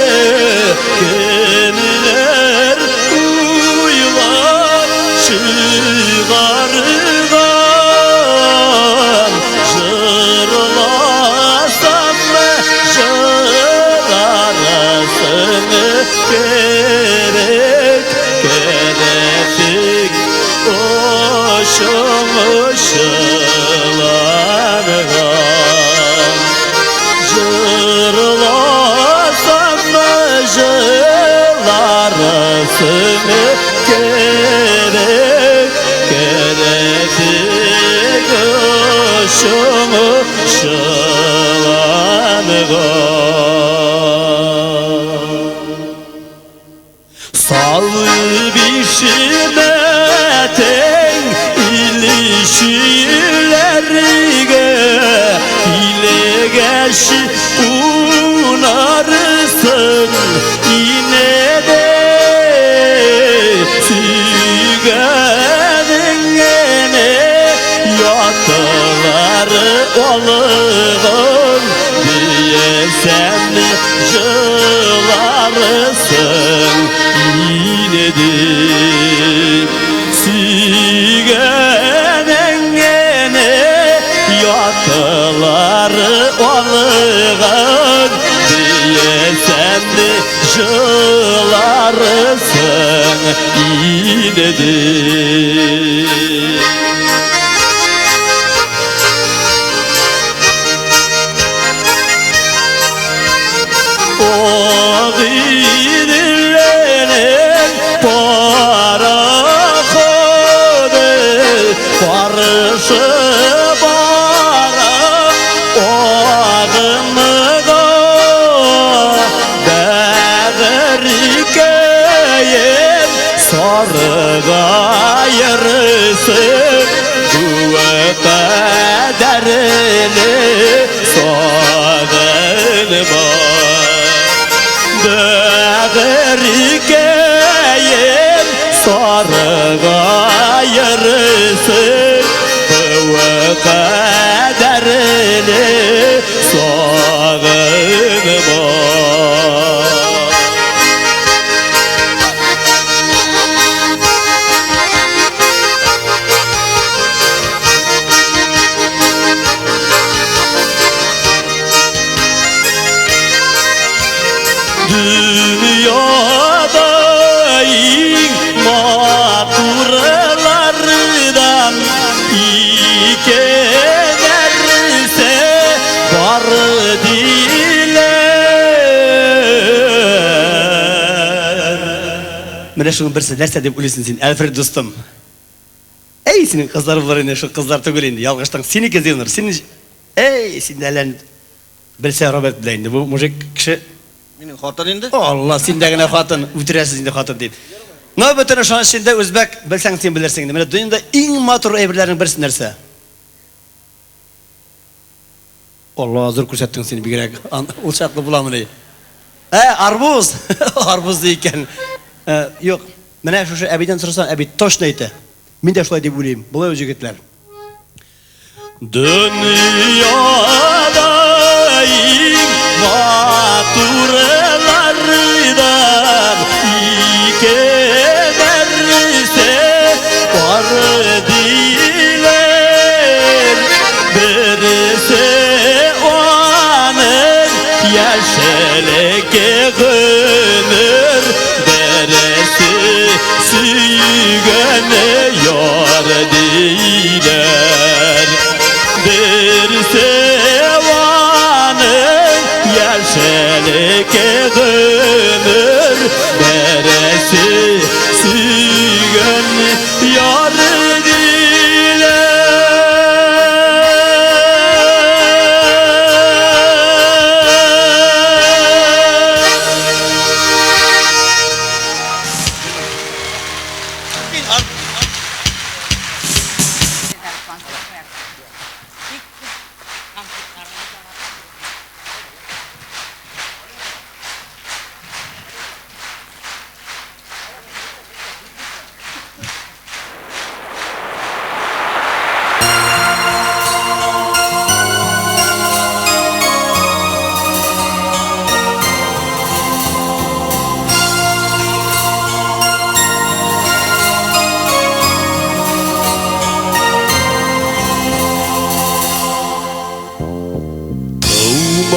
Kemiler uylar Çıgargan Jırlasam jırarasını Gerek gerektik Oşum ışılargan Jırlasam jırarasını Gerek gerektik Oşum ışılargan Salı bişmeten ilişilerge Hilegeş unarsın yine de Tügenine yatıları olğun diye sen jılarsın yine de Tügenine yatıları olğun diye sen jılarsın yine de Oğillerinin parakodu Barışı bara Oğımıga Dağırkeyin Sarıga yarısın Kuvvete derini Sağılma Dağırkeyin sarıga yarısın Kıvı kaderini sağılma Dünyada maturlardan ikenirse var diler. Mene şunun birisi derse dep ulesin sen, Alfred dostum. Ey senin kızlar var yine, şu kızlar tügül indi. Yalgıştan seni geziyorlar. Seni... Ey sen nelen... Bilse Robert bilendi. Bu mujik kişi... Menin hatın indi. Allah sendegine hatın, ütiresiz indi hatın deydi. Nöbetine şu an şimdi Özbek, bilsen sen bilirsin. Mene dünyada en matur evlilerin birisi nerse? Allah hazır kursettin seni bir gerek. Uçaklı bulamını. Arbuz. Arbuz deyken. Yok. Mene şu ebiden sorsan ebid toş neydi? Min de şulay deyip bileyim. Bulay öcü gitler. Dünyada maturlardan ikenirse var diler. Birisi onun yaşeleke gönür, birisi süygene yar diler. Bir sevanın yaşeleke dönür, beresi sügün yar diler.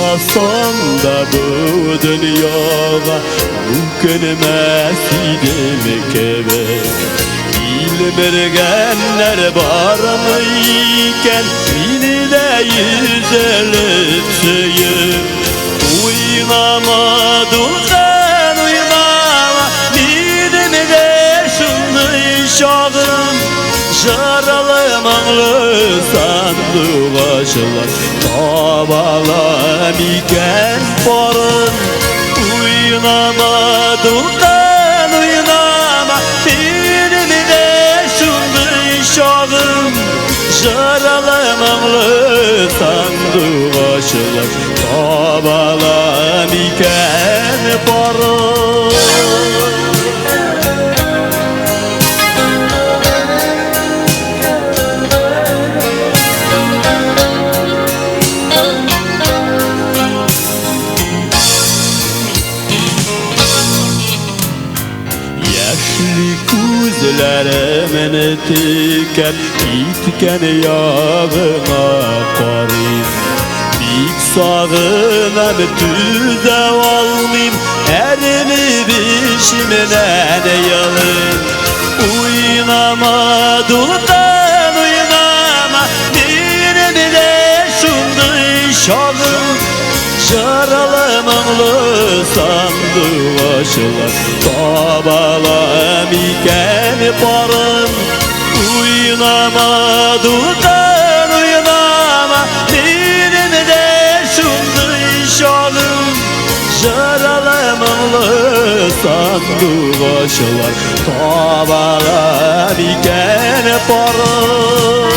Olmasam da bu dünyada mümkün emas idim kebe Bilmirgenler barmı iken meni de yüzelip söyüp Uynamadım sen uynama dedim de şunu şağım Jaralı mağlı sandık açılar Tabalam iken barın Uynamadıktan uynama dedim de şunu şağım Jaralı mağlı sandık açılar Tabalam iken barın Gözlerimin tüken gitken yağına qarayım Bik sağınam tüze almayım Erini bişimden yalın Uynamadıktan uynama Benim de şundu şağım Jaralı mağlı sandık açılar Tabalam iken barın Uynamadıktan uynama Benim de şundu şağım Jaralı mağlı sandık açılar Tabalam iken barın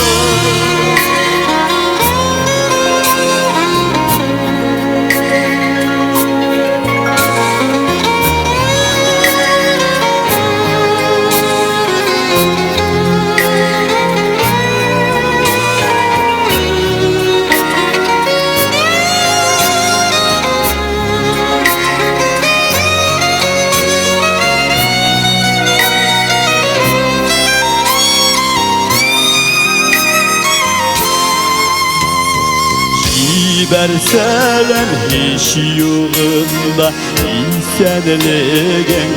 Berselem hiç yolunda İnsenliğine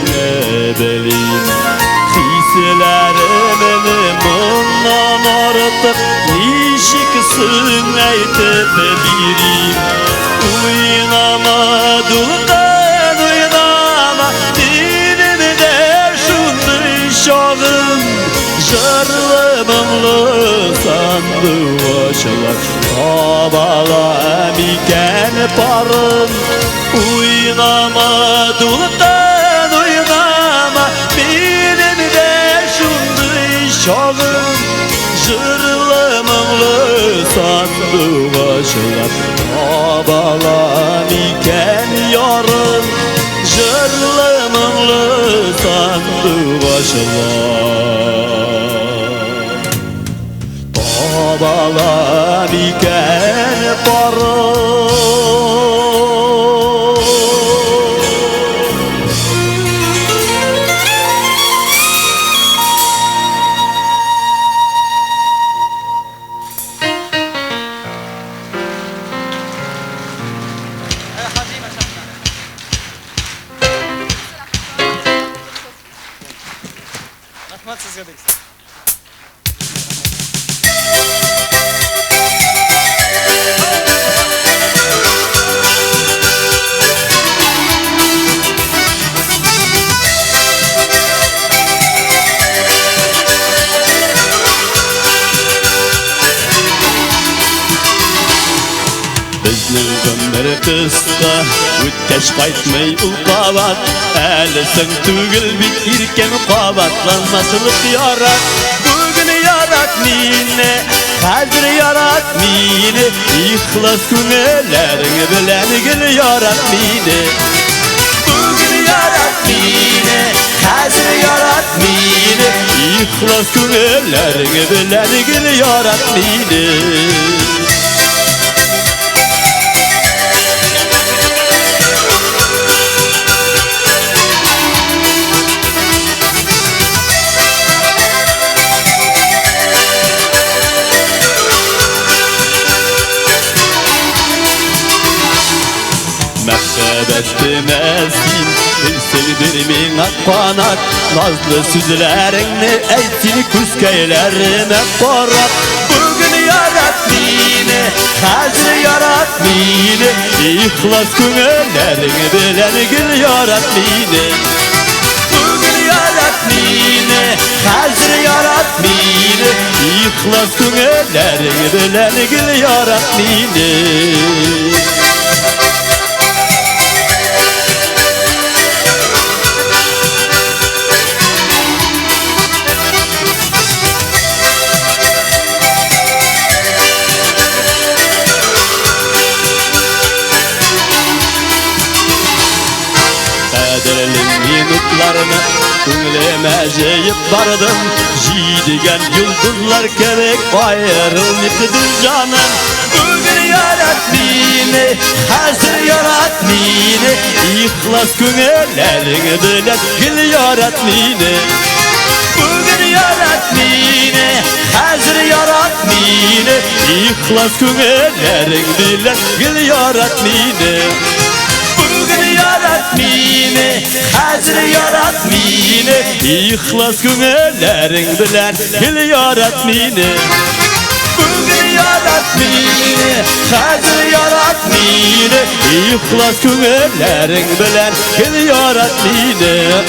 beliyim Hislerimin bundan artık Nişiksin eytip biriyim Uynamadıktan uynama Dedim de şundu şağım Jarlı mağlı sandık açılar Tabalam iken barın Uynamadıktan uynama Benim de şundu şağım Jarlı mağlı sandık açılar Tabalam iken yarın Jarlı mağlı sandık açılar Tabalam iken barın Rahmat sizga deysiz. Bizning ömür kısa O'tkash qaytmay u qavat Alisin tugil bit irken qavatlanmaslik yarat Bugün yarat meni Hozir yarat meni İxlos ko'ngillaring bilan gil yarat meni Bugün yarat meni Hozir yarat meni İxlos ko'ngillaring bilan gil yarat meni Məhəbbətli məsin Bilsin bir minə qanat Nazlı süzlərini Əysin küskəylərimə qorat Bugün yarat mini Hazır yarat mini İxlas künəllərini Bilən gül yarat mini Bugün yarat mini Hazır yarat mini İxlas künəllərini Bilən gül yarat mini minutlarını Künleme jeyip bardım Jiydigen yıldızlar kebek ayrılmıştı canım Bugün yarat beni, hazır yarat beni İhlas künellerini bilen gül yarat beni Bugün yarat beni, hazır yarat beni İhlas künellerini bilen gül yarat beni Bugün yarat beni, hazır yarat beni İhlas künellerin bilen gül yarat beni Bugün yarat beni, hazır yarat beni İhlas künellerin bilen gül yarat beni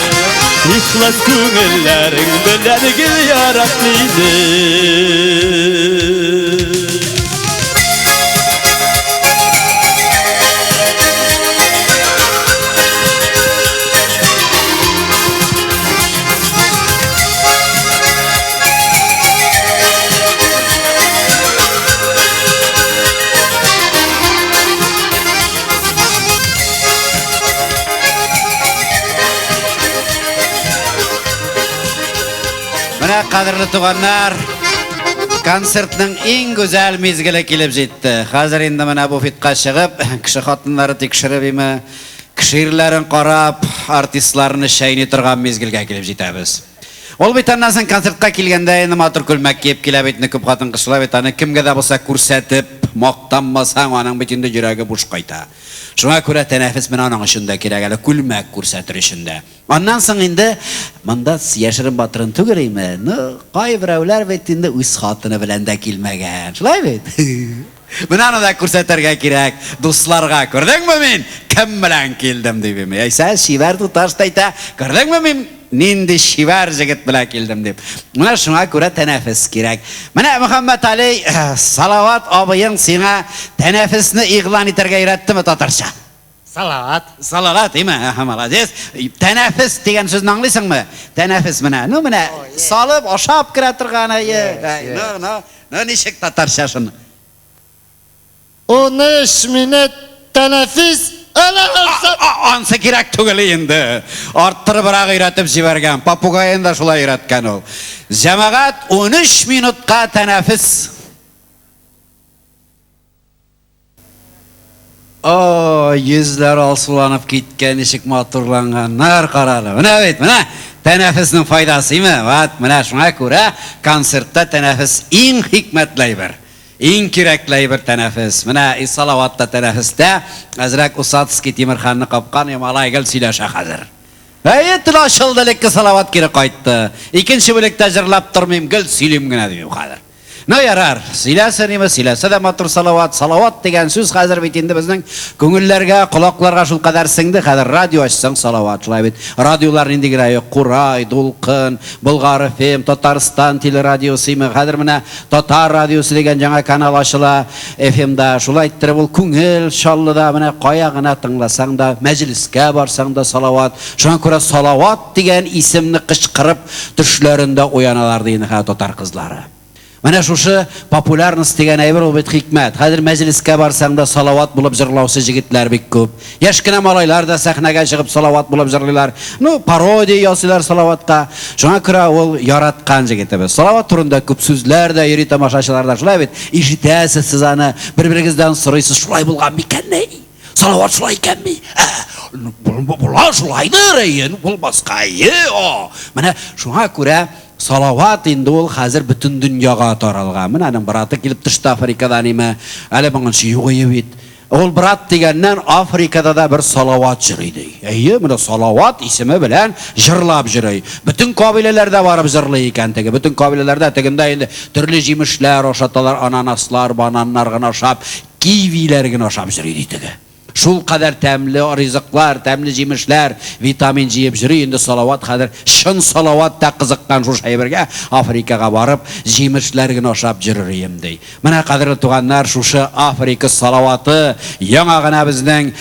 İhlas künellerin bilen gül yarat beni Mine qadrli tuğanlar, konsertning eng go'zal mezgili kelib jetdi. Hozir endi mana bu fitqa chiqib, kishi xotinlari tekshirib emi, kishirlarin qarab, artistlarni shayni turgan mezgilga kelib jetamiz. Ol bitandan so'ng konsertga kelganda endi motor kulmak kiyib kelabetni ko'p xotin qizlar betani kimga da bo'lsa ko'rsatib, maqtanmasang oning bitinda yuragi bo'sh qayta. Shunga ko'ra tanaffus bilan ona shunda kerak, kulmak ko'rsatishinde. Ondan so'ng endi menda yashirin botirin tugiraymi? Qoy birovlar betinde o'z xotini bilan da kelmagan. Shulaymi? Bunani da ko'rsatarga kerak. Do'stlarga ko'rdingmi men kim bilan keldim debmi? Aysa shivar tutashda ko'rdingmi men nindi shivar jigit bilan keldim deb. Mana shunga ko'ra tanaffus kerak. Mana Muhammad Ali salovat obaying senga tanaffusni e'lon etarga yuratdimi Tatarcha? Salavat. Salavat emi? Ha, malades. Tanaffus degan so'zni anglaysizmi? Tanaffus mana, mana solib oshab kira turgani. No nechik Tatarcha shuni? 13 minut tanaffus. Ansa kerak tug'ili endi. Orttirib biroq yuratib jibargan. Papugay endi shulay yuratgan u. Jamoat 13 minutga tanaffus. Yüzler olsulanib ketgan, eshik motorlanganlar qarali. Mana bet, mana tanaffusning foydasimi? Vat, mana shunga ko'ra konsertda tanaffus eng hikmatli bir. Eng kerakli bir tanaffus. Mana salavatda tanaffusda Hazrat Usatskiy Temirxonni qopqan Yamalaygal siylasha hozir. Ayetlar shildilikka salavat kiri qaytdi. Ikkinchi bo'likda jirlab turmayim, gil silimgina deyim hozir. No yarar. Silasa nima silasa da motor salavat degan so'z hozir bitindi bizning ko'ngillarga, quloqlarga shul qadar singdi. Hozir radio ochsang salavat shulay. Radiolar indigirayi Quray, Dolqin, Bulg'ar FM, Tatariston teleradiosi, hozir mana Tatar radiosi degan yangi kanal ochila FM da shulay ayttirib ol ko'ngil shollida mana qoyag'ina tinglasang da, majlisga borsang da salavat. Shunga ko'ra salavat degan ismni qichqirib tushlarinda o'yanalar deydi Tatar qizlari. Mana shu popularnost degan ayber u bit hikmat. Hozir majlisga borsangda salavat bo'lib jirlovchi yigitlar bek ko'p. Yoshgina molaylar da sahnaga chiqib salavat bo'lib jirlaylar. Parodiya yosilar salavatga. Shunga ko'ra ol yaratgan yigitimiz. Salavat turida ko'p so'zlarda, yeri tomoshachilarda shulay bit. Eshitasiz siz ana bir-biringizdan so'raysiz, shulay bo'lgan ekanmi? Salavat shulay ekanmi? Bular shulaydir, bo'lmasqa. Mana shunga ko'ra salavat endi ol hozir butun dunyoga taralgan. Mana birati kelib turishdi Afrikadan nima, hali bunga yo'q edi. Ol brat degenden Afrikada da bir salavat jüriydi. Mine salavat ismi bilen jırlap jüriy. Bütün kabilelerde barıp jırlay eken tege. Bütün kabilelerde teginde endi türlü jimişler oşatalar, ananaslar, bananlar gına oşap, kiwiler gına oşap jüriydi tege. Şul kadar temli rizıklar, temli jimişler, vitamin jiyip jüriy. Endi salavat kadar şın salavat da kızıkkan şu şayberge Afrikaga barıp jimişler gına oşap jüriyim dey. Mine kadar tuğanlar şuşu Afrika salavatı yana gına bizden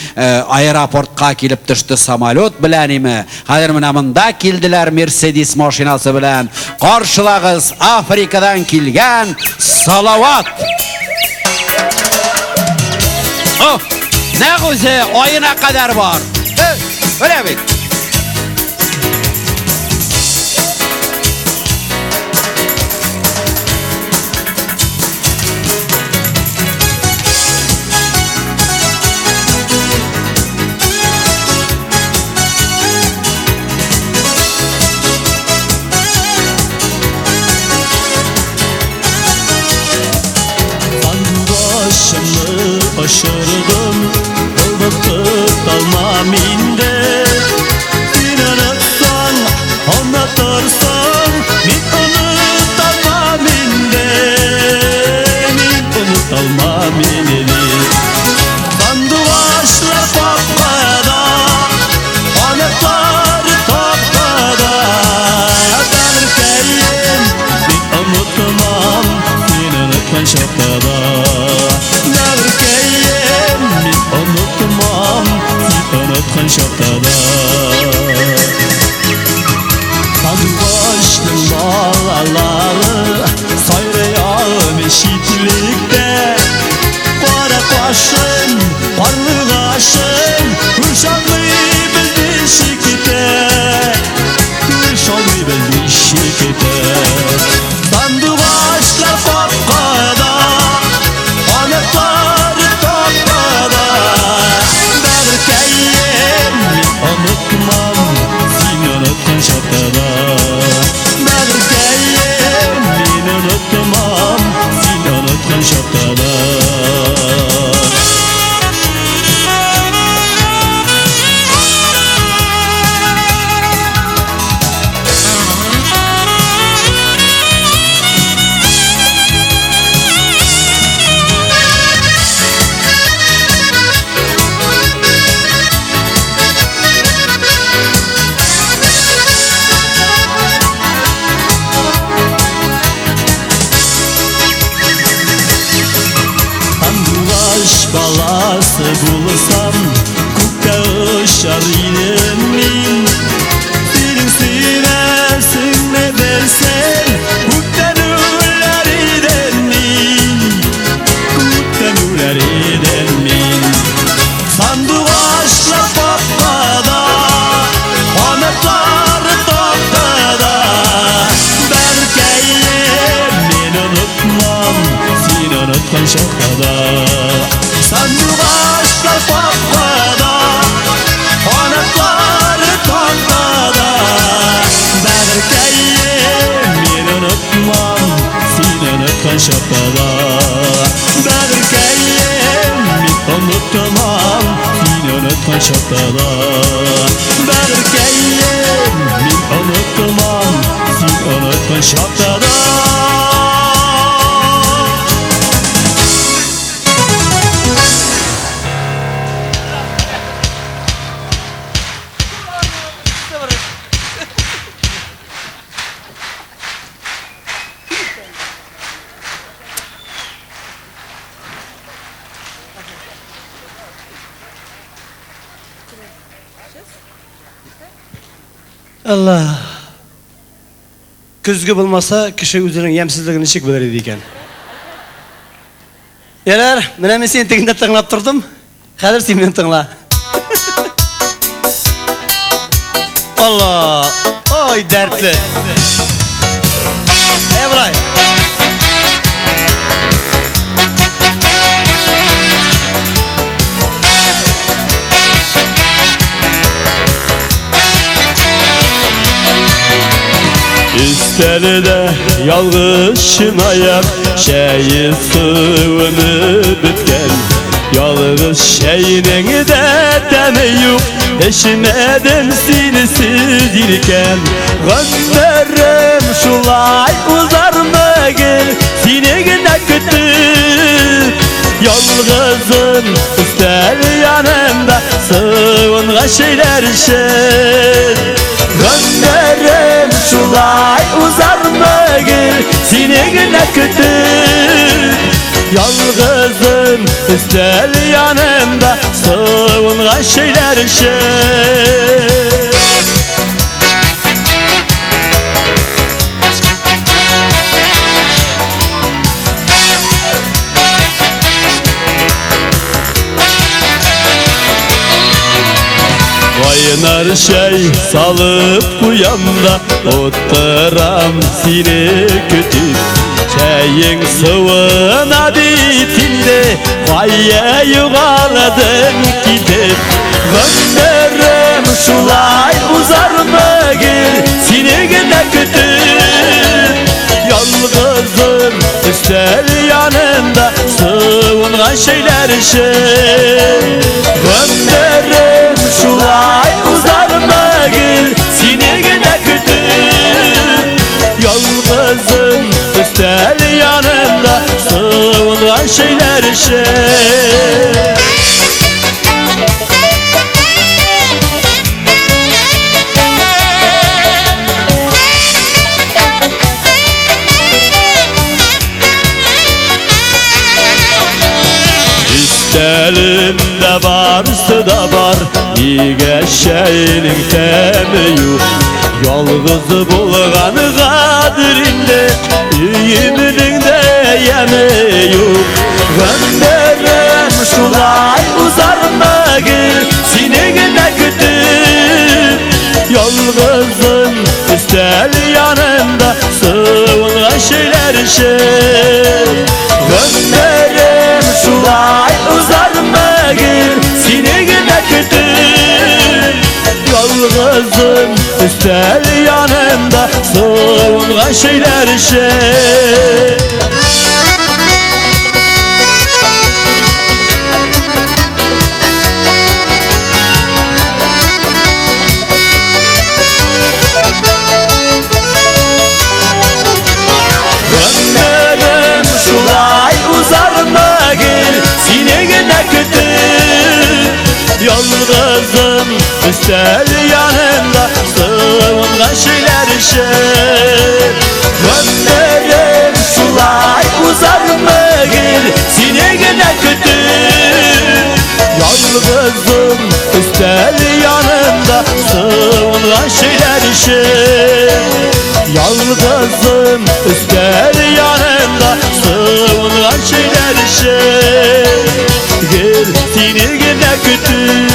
aeroportka kilip düştü samolyot bilen imi. Kadir mine mında kildiler Mercedes maşinası bilen. Karşılağız Afrikadan kilgen salavat. Oh! Ne güzel oyuna kadar var. Öyle mi? Başımı aşırdım, dalmam inde. Sen unutsan, anlatırsan, min unutalmam inde. Min unutalmam inde. Sandıvaşlar papada, anıtlar tapada. Derken min unutmam, sen unutman şapkada. Derken min unutmam, sen unutman şapkada. Sandıvaşlar bağları, sayrayalım eşitlikte. Para kaşın, parlı kaşın, Kürşanlı bildi şirkete. Kürşanlı bildi şirkete. Sandıvaşlar papada, anıtlar tapada. Derken min unutmam, sen unutman şapkada. Derken min unutmam, sen unutman şapkada. Sandıvaş balası bulsam, kukka ışar idim min. Senin siversin ne dersen, kukka nurlar eden min. Kukka nurlar eden min. Sandıvaşla papada, anıtlar tahtada. Derken min unutmam, sen unutman şapkada. Sandıvaşla papada, anıtlar tahtada. Derken min unutmam, sen unutman şapkada. Derken min unutmam, sen unutman şapkada. Derken min unutmam, sen unutman şapkada. Allah. Kuzgi bo'lmasa, kishi o'zining yemsizligini nechik bilar edi ekan. Yalar, mana men seni teginda tinglab turdim. Hozir sen meni tingla. Allah, oy dardli. Evray. Üstelde yalğışın ayak, şeyi sığını bitken. Yalğız şeyinin de temi yok Eşmedim seni sizdirken Gönderim şulay uzar mı gel Seni gine kütüp Yalğızın üstel yanımda Sığınğa şeyler şer Gönderim şulay uzar mı gel Seni gine kütüp Yalğızın üstel yanımda Sığınğa şeyler şer Kaynar şey salıp bu yanda Oturam seni kütüp Çayın sıvına bitinde Kaya yuvarladın gidip Gönderim şulay uzar mı gel Seni gide kütüp Yalğızın üstel yanında Sığınğa şeyler şey Gönderim şulay uzar mı gel Seni gide kütüp Yalğızın üstel yanında Sığınğa şeyler şey Elinde varsa da var Niye şeyinin temi yok Yalğızı bulğanı kadirinde Üyümünün de yemi yok Gönderim şulay uzar mı gel Seni gine kütüp Yalğızın üstel yanında Sığınğa şeyler şey Gönderim şulay uzar mı gel Seni gine kütüp Yalğızın üstel yanında Sığınğa şeyler şey Gönderim şulay uzar mı gel Seni gine kütüp Yalğızın üstel yanında Sığınğa şeyler şey Gönderim şulay uzar mı gel Seni gine kütüp Yalğızın üstel yanında Sığınğa şeyler şey Yalğızın üstel yanında Sığınğa şeyler şey Gel seni gine kütüp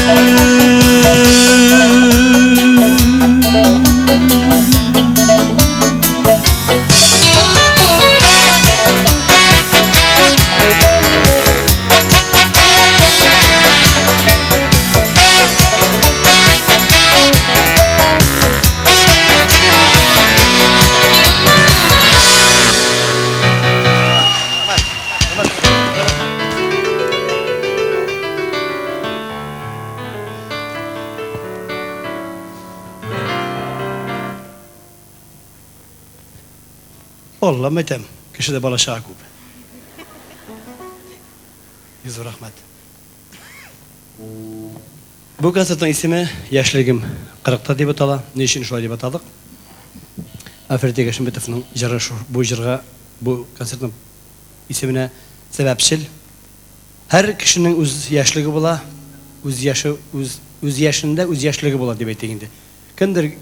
Allah metem. Kişide bala şakub. Yüzü rahmet. Bu konsertin ismi Yaşligim 40'ta deb atala. Niçin şulay deb atadık? Aferti Gaşimbetov'ның ijara bu ijraga bu konsertin ismine sebepçil. Her kişinin öz yaşlığı bola, öz yaşında öz yaşlığı bola deb aytganda.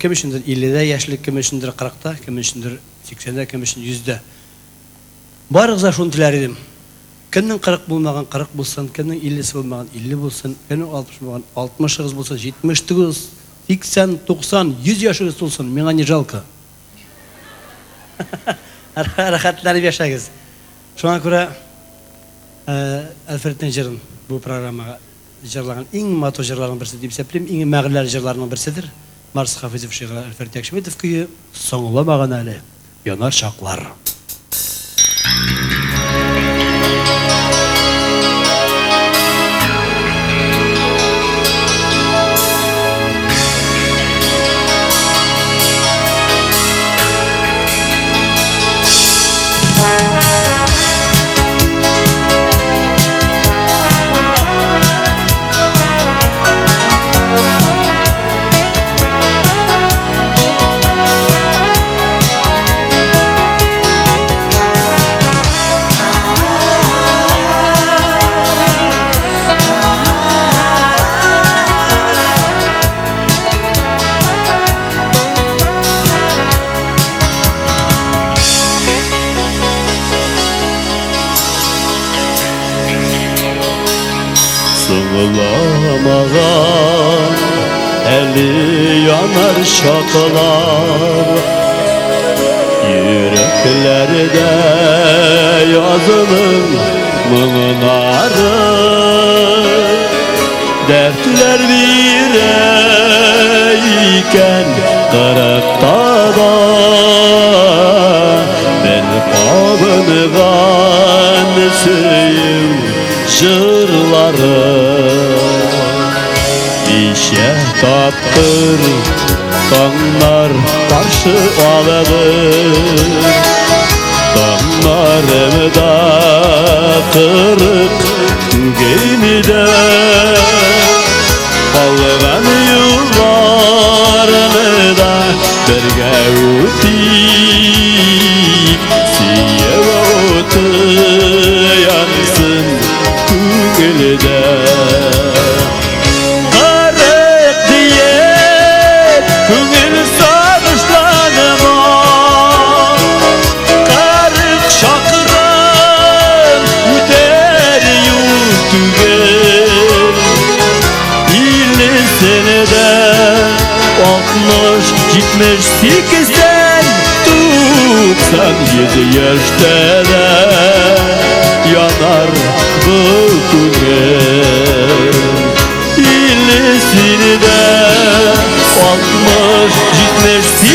Kim üçündür 50'de yaşlı, kim üçündür 40'ta, kim üçündür 80'de, kim üçündür 100'de. Barıqza şunu tiler edim. Kimnin 40 bulmagan 40 bulsan, kimnin 50'si bulmagan 50 bulsan, kimnin 60 bulmagan 60 yıl bulsan, 79, 80, 90, 100 yaşınız olsun, mena ne жалко. Rahatlanıp yaşayınız. Şuna göre Alfred Tenjer'in bu programa jırlagan eng mato jırlarning birisi deb hisoblayman, eng mag'lar jırlarning birisidir. Mars Hafizov Şeyh Alfred Yakşmetov kuyi so'nglamagan hali yonar chaqlar. solmağan eli yanar şakalar yüreklerde yazılır mınarı dertler bireyken kırıkta da ben pavıngan suyum jırları işe taptır kanlar karşı aladır kanlarımda kırık gemide kalgan yıllarını da birge ötip siye otu yansın kugilde karık diye kugil sarışlanıma karık şakıran üter yurtüge senede 60-70-80 97 yaşta da yanar bu güne İllisini de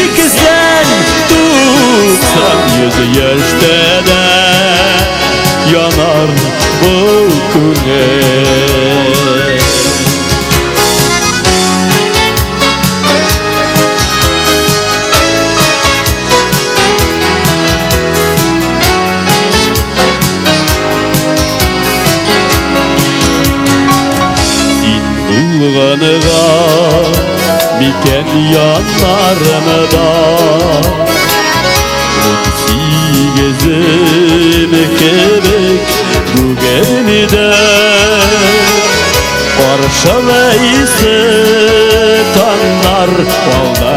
60-70-80 97 yaşta da yanar bu güne Bulganıga miken yanlarımda Utsi gezim kebek bu gemide Karşılayısı tanlar olda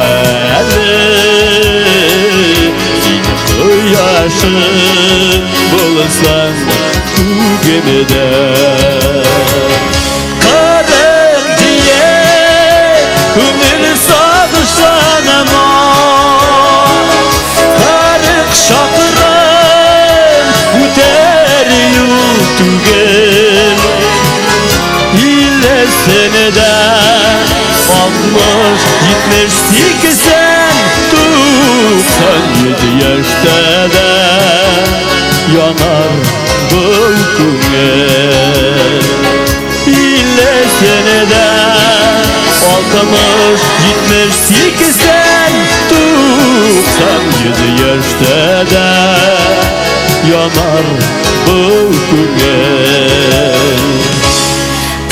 eli Sin kıyaşın bulsan bu gemide Kümül sadışlanama Karık şakıran Üter yurtügel İlle senede 60-70-80 97 yaşta da yanar bu kümül İlle senede 60-70-80 97 yaşta da yanar bu güne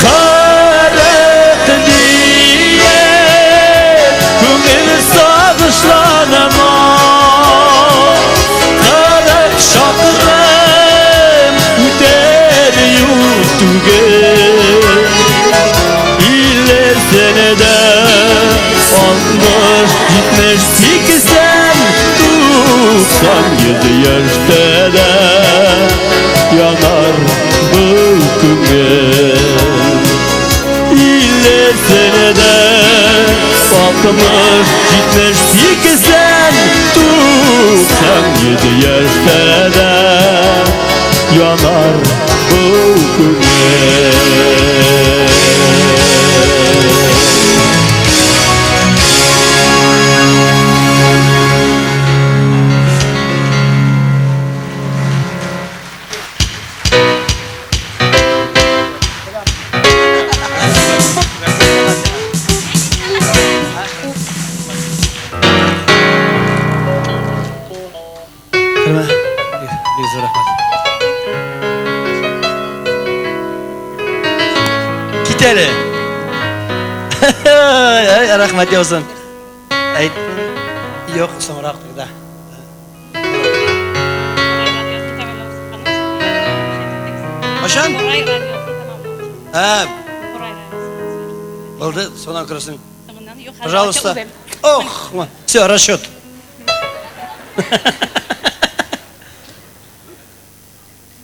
Karık diye kümül sadışlanama Karık şakıran üter yurtüge senede 60-70-80 97 yaşta da yanar bu güne İlle senede 60-70-80 97 yaşta da yanar bu güne Giteri. Rahmet olsun. Yok sonra da. Başan? Ha. Oldu sonra kırasın. Пожалуйста. Ох, все, расчет.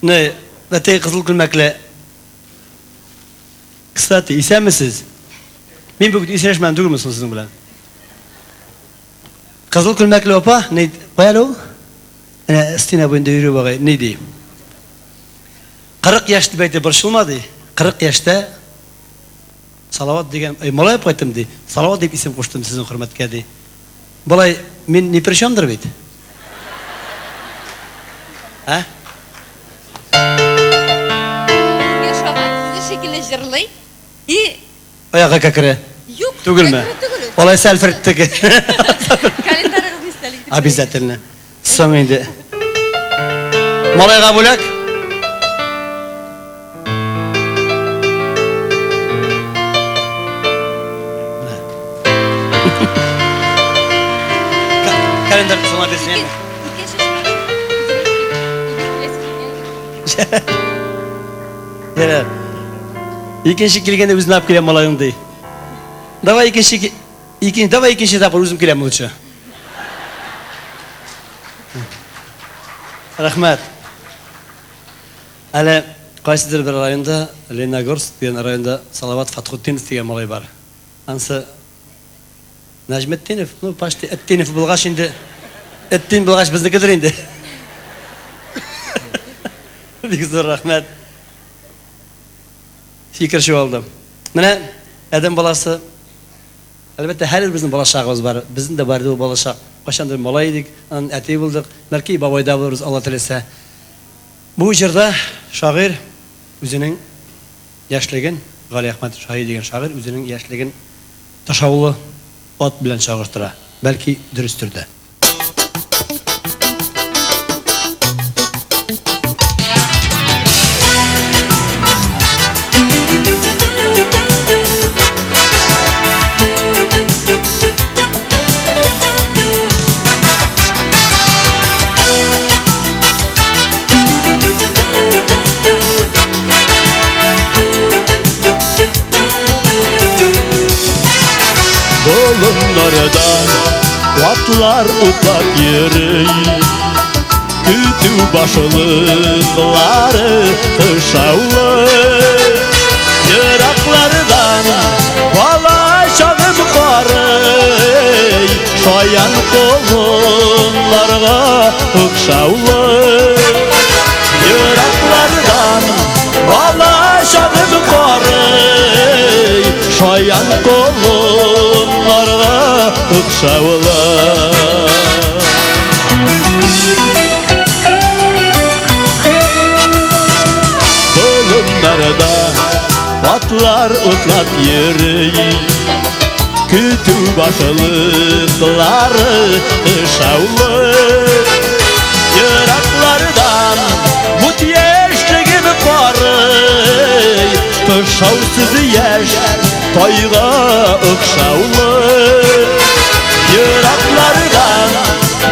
Ne, Natay kızıl gülmekle kısa Рөхсәт, исәнмесез? Мин бүген исәнешмәдем түгелме сезнең белән? Кызыл күлмәкле апа, не кая ул? Стена буенда йөрү багай, не ди? 40 яшь дип әйтә борчылмады. 40 яшьтә Салават дигән, малай кайтым ди. Салават дип исем куштым сезнең хөрмәткә ди. Болай, мин ни причемдыр бит? А? Şekilde jırlay. И Аяга кәкре. Юк. Түгелме? Болай сәлферттеге. Календарьгызны истәлек. Обязательно. Соң инде. Малайга бүләк. Календар соңа берсен. Яра. Икенче килгәндә үзен алып киләм малайың ди. Давай икенче тапкыр үзем киләм лучше. Рәхмәт. Әле кайсыдыр бер районда, Леногорск дигән районда Салават Фатхутдинов дигән малай бар. Ансы Нәҗметдинов, ну почти Әттинов булгач инде. Әттин булгач безнекедер инде. Бик зур рәхмәт. Фикер шу алдым. Менә адәм баласы, әлбәттә һәр безнең балачагыбыз бар. Безнең дә бар ди ул балачак. Кашандыр малай идек, әти булдык. Бәлки бабайда булырбыз, Алла теләсә. Бу җырда шагыйрь үзенең яшьлеген, Гали Әхмәт Шаһи дигән шагыйрь үзенең яшьлеген ташаулы ат белән чагыштыра. Бәлки дөрестер дә. Bolunlardan atlar utlap yürüy, Kütü başılıkları kışavlı, Yıraklardan bala şağım karıy, Şayan kolunlarga ıkşavlı, Yıraklardan bala şağım karıy, Şayan kolunlarga ıkşavlı. Kolunlarda atlar utlap yürüy, Kütü başılıkları ışavlı, Yıraklardan mut yeşligin karıy, Tışavsız yaş toyga ıkşavlı, Yıraklardan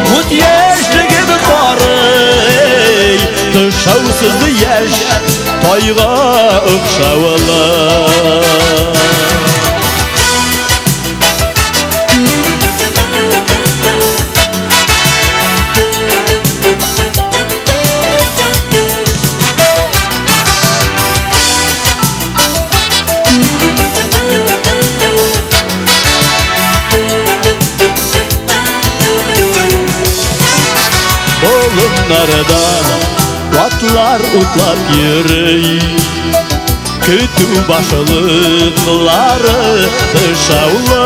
mut yeşligin karıy, Tışavsız yaş toyga ıkşavlı. Bolunlardan atlar utlap yürüy, Kütü başılıkları kışavlı,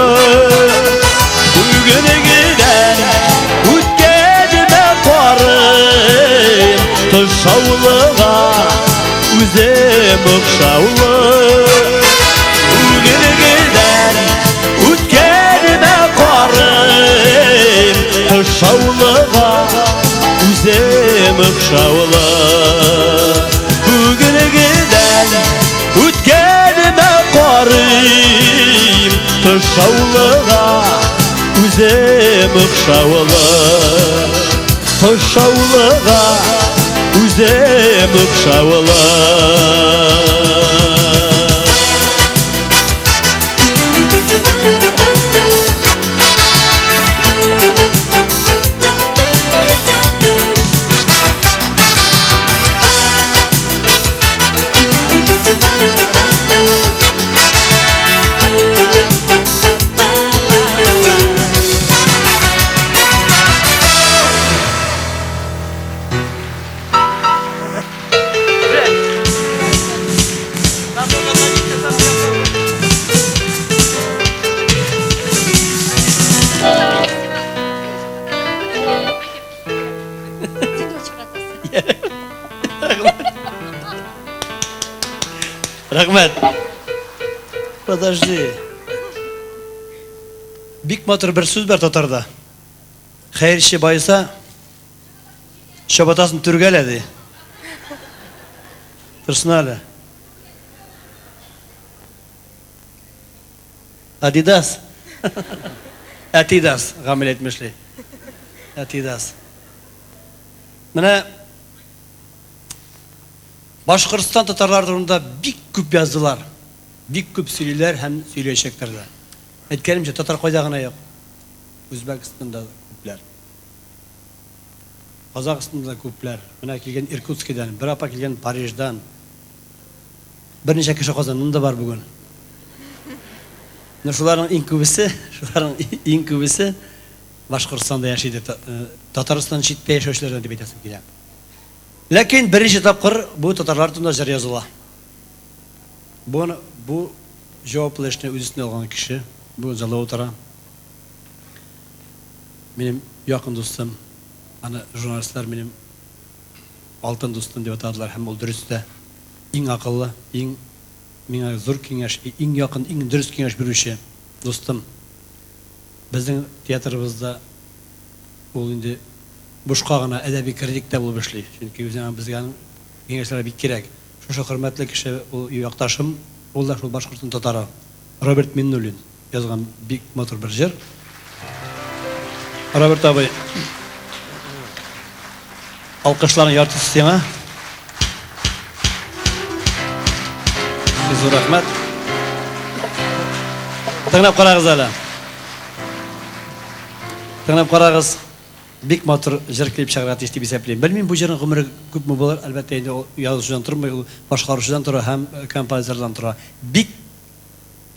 Bugün giden ütkedime karım, Kışavlığa üzem ıkşavlı, Bugün giden ütkedime karım, Kışavlığa üzem ıkşavlı, Bugün giden ütkenime karım, Kışavlığa üzem ıkşavlı, Kışavlığa üzem ıkşavlı. Rahmet. Подожди. Bik motor bir söz ber Tatarda. Hayır işi baysa şabatasını türgeledi. Tırsın hala. Adidas. Adidas. Gamil etmişli. Adidas. Mene Başkırıstan Tatarlar durumunda bik küp yazdılar. Bik küp söyleyler hem söyleyeceklerdi. Etkenimce Tatar koydağına yok. Özbekistan'da küpler. Kazakistan'da küpler. Mene kelgen Irkutsk'den, bir apa kelgen Parij'den. Bir neçe kişi kazanında var bugün. Şuların en kübisi Başkırıstan'da yaşaydı. Tataristan çitte yaşayanlardan deb aytasim keladi. Lakin birinchi tapqir bu Tatarlar turida jar yozila. Bu javoblanishni o'z ustiga olgan kishi, bu zalda o'tira. Mening yaqin do'stim, ana jurnalistlar mening oltin do'stim deb atadilar, ham u durustda, eng aqlli, eng menga zo'r kengash, eng yaqin, eng durust kengash beruvchi do'stim. Bizning teatrimizda u endi boshqa gana adabiy kritikda bo'lib ishlaydi. Chunki o'zim bizga kengashlar bek kerak. Shuncha hurmatli kishi, u yoqdashim, ular shu Boshqirdiston tatari Robert Minnulin yozgan bek motor bir yer. Robert abi alqishlarni yoritish sistema. Sizga rahmat. Tinglab qarag'iz ala. Tinglab qarag'iz. Bik motor jir klip chiqaratish deb hisoblayman. Bilmayman bu jirning umri ko'pmi bo'lar, albatta endi yozuvchidan turmay, u boshqaruvchidan turadi, ham kompozityordan turadi. Bik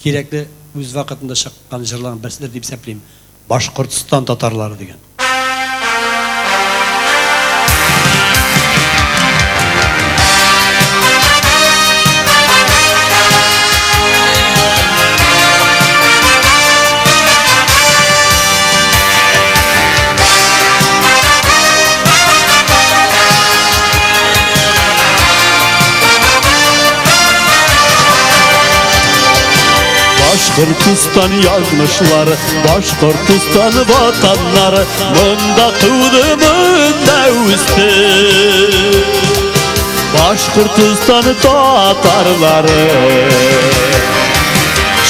kerakli o'z vaqtida chiqqan jirlarning birisidir deb hisoblayman. Boshqirdiston tatarlari degan. Başkırtıstan yazmışlar, Başkırtıstan vatanları, Mında kıvdı mında üstü. Başkırtıstan tatarları,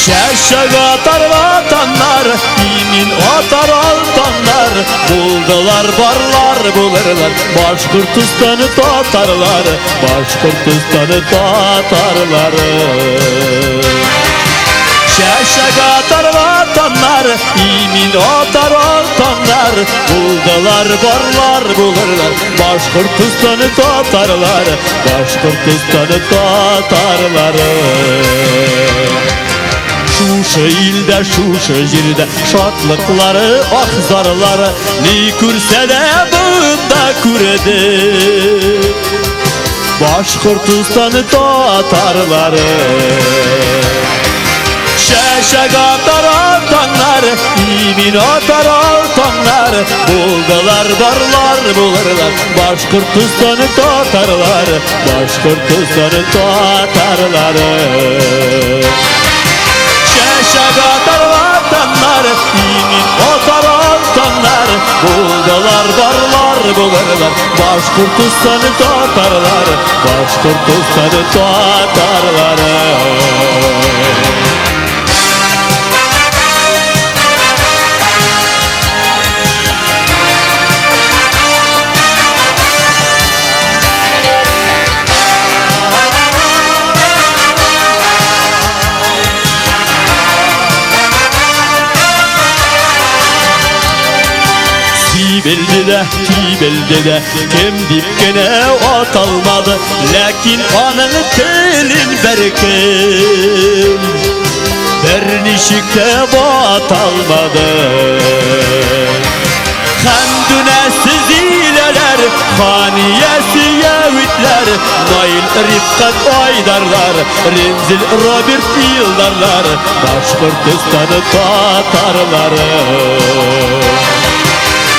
Şeşek atar vatanlar, imin atar altanlar, buldular barlar bulurlar, Başkırtıstan tatarları, Başkırtıstan tatarları. Şeşek atar vatanlar, imin atar altanlar, buldular barlar bulurlar, Başkırtistan'ı tatarlar, Başkırtistan'ı tatarları. Şuşa ilde, şuşa yerde, şatlıkları, ahzarları, ne kürse de bunda küredi. Başkırtistan'ı tatarları. Şeşek atar altanlar, imin atar altanlar, buldular barlar bulurlar, Başkırtistan'ı tatarlar, Başkırtistan'ı tatarları. Şeşek atar vatanlar, imin atar altanlar, buldular barlar bulurlar, Başkırtistan'ı tatarlar, Başkırtistan'ı tatarları. Bildi de kim dipkine atalmadı, lakin onun telin berkin bir nişikte batalmadı. Hamdünesiz ileler, haniyesi yevitler, Nail Rifkat Aydarlar, Renzil Robert Yıldarlar, Başkırtistan'ı tatarları.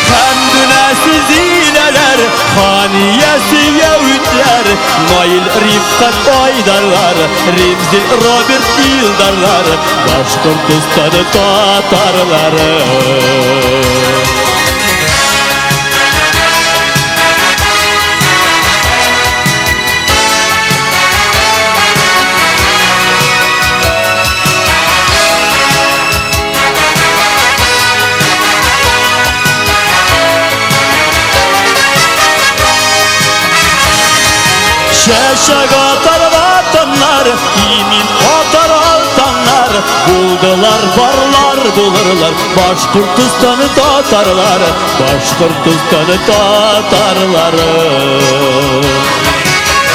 Hamdünesi zileler, haniyesi Yahudler, Nail Rifkat Aydarlar, Remzi Robert Ildarlar, Başkurtistan'ı Tatarları. Şeşek atar vatanlar, imin atar altanlar, buldular varlar bulurlar, Başkurtistan'ı Tatarlar, Başkurtistan'ı Tatarları.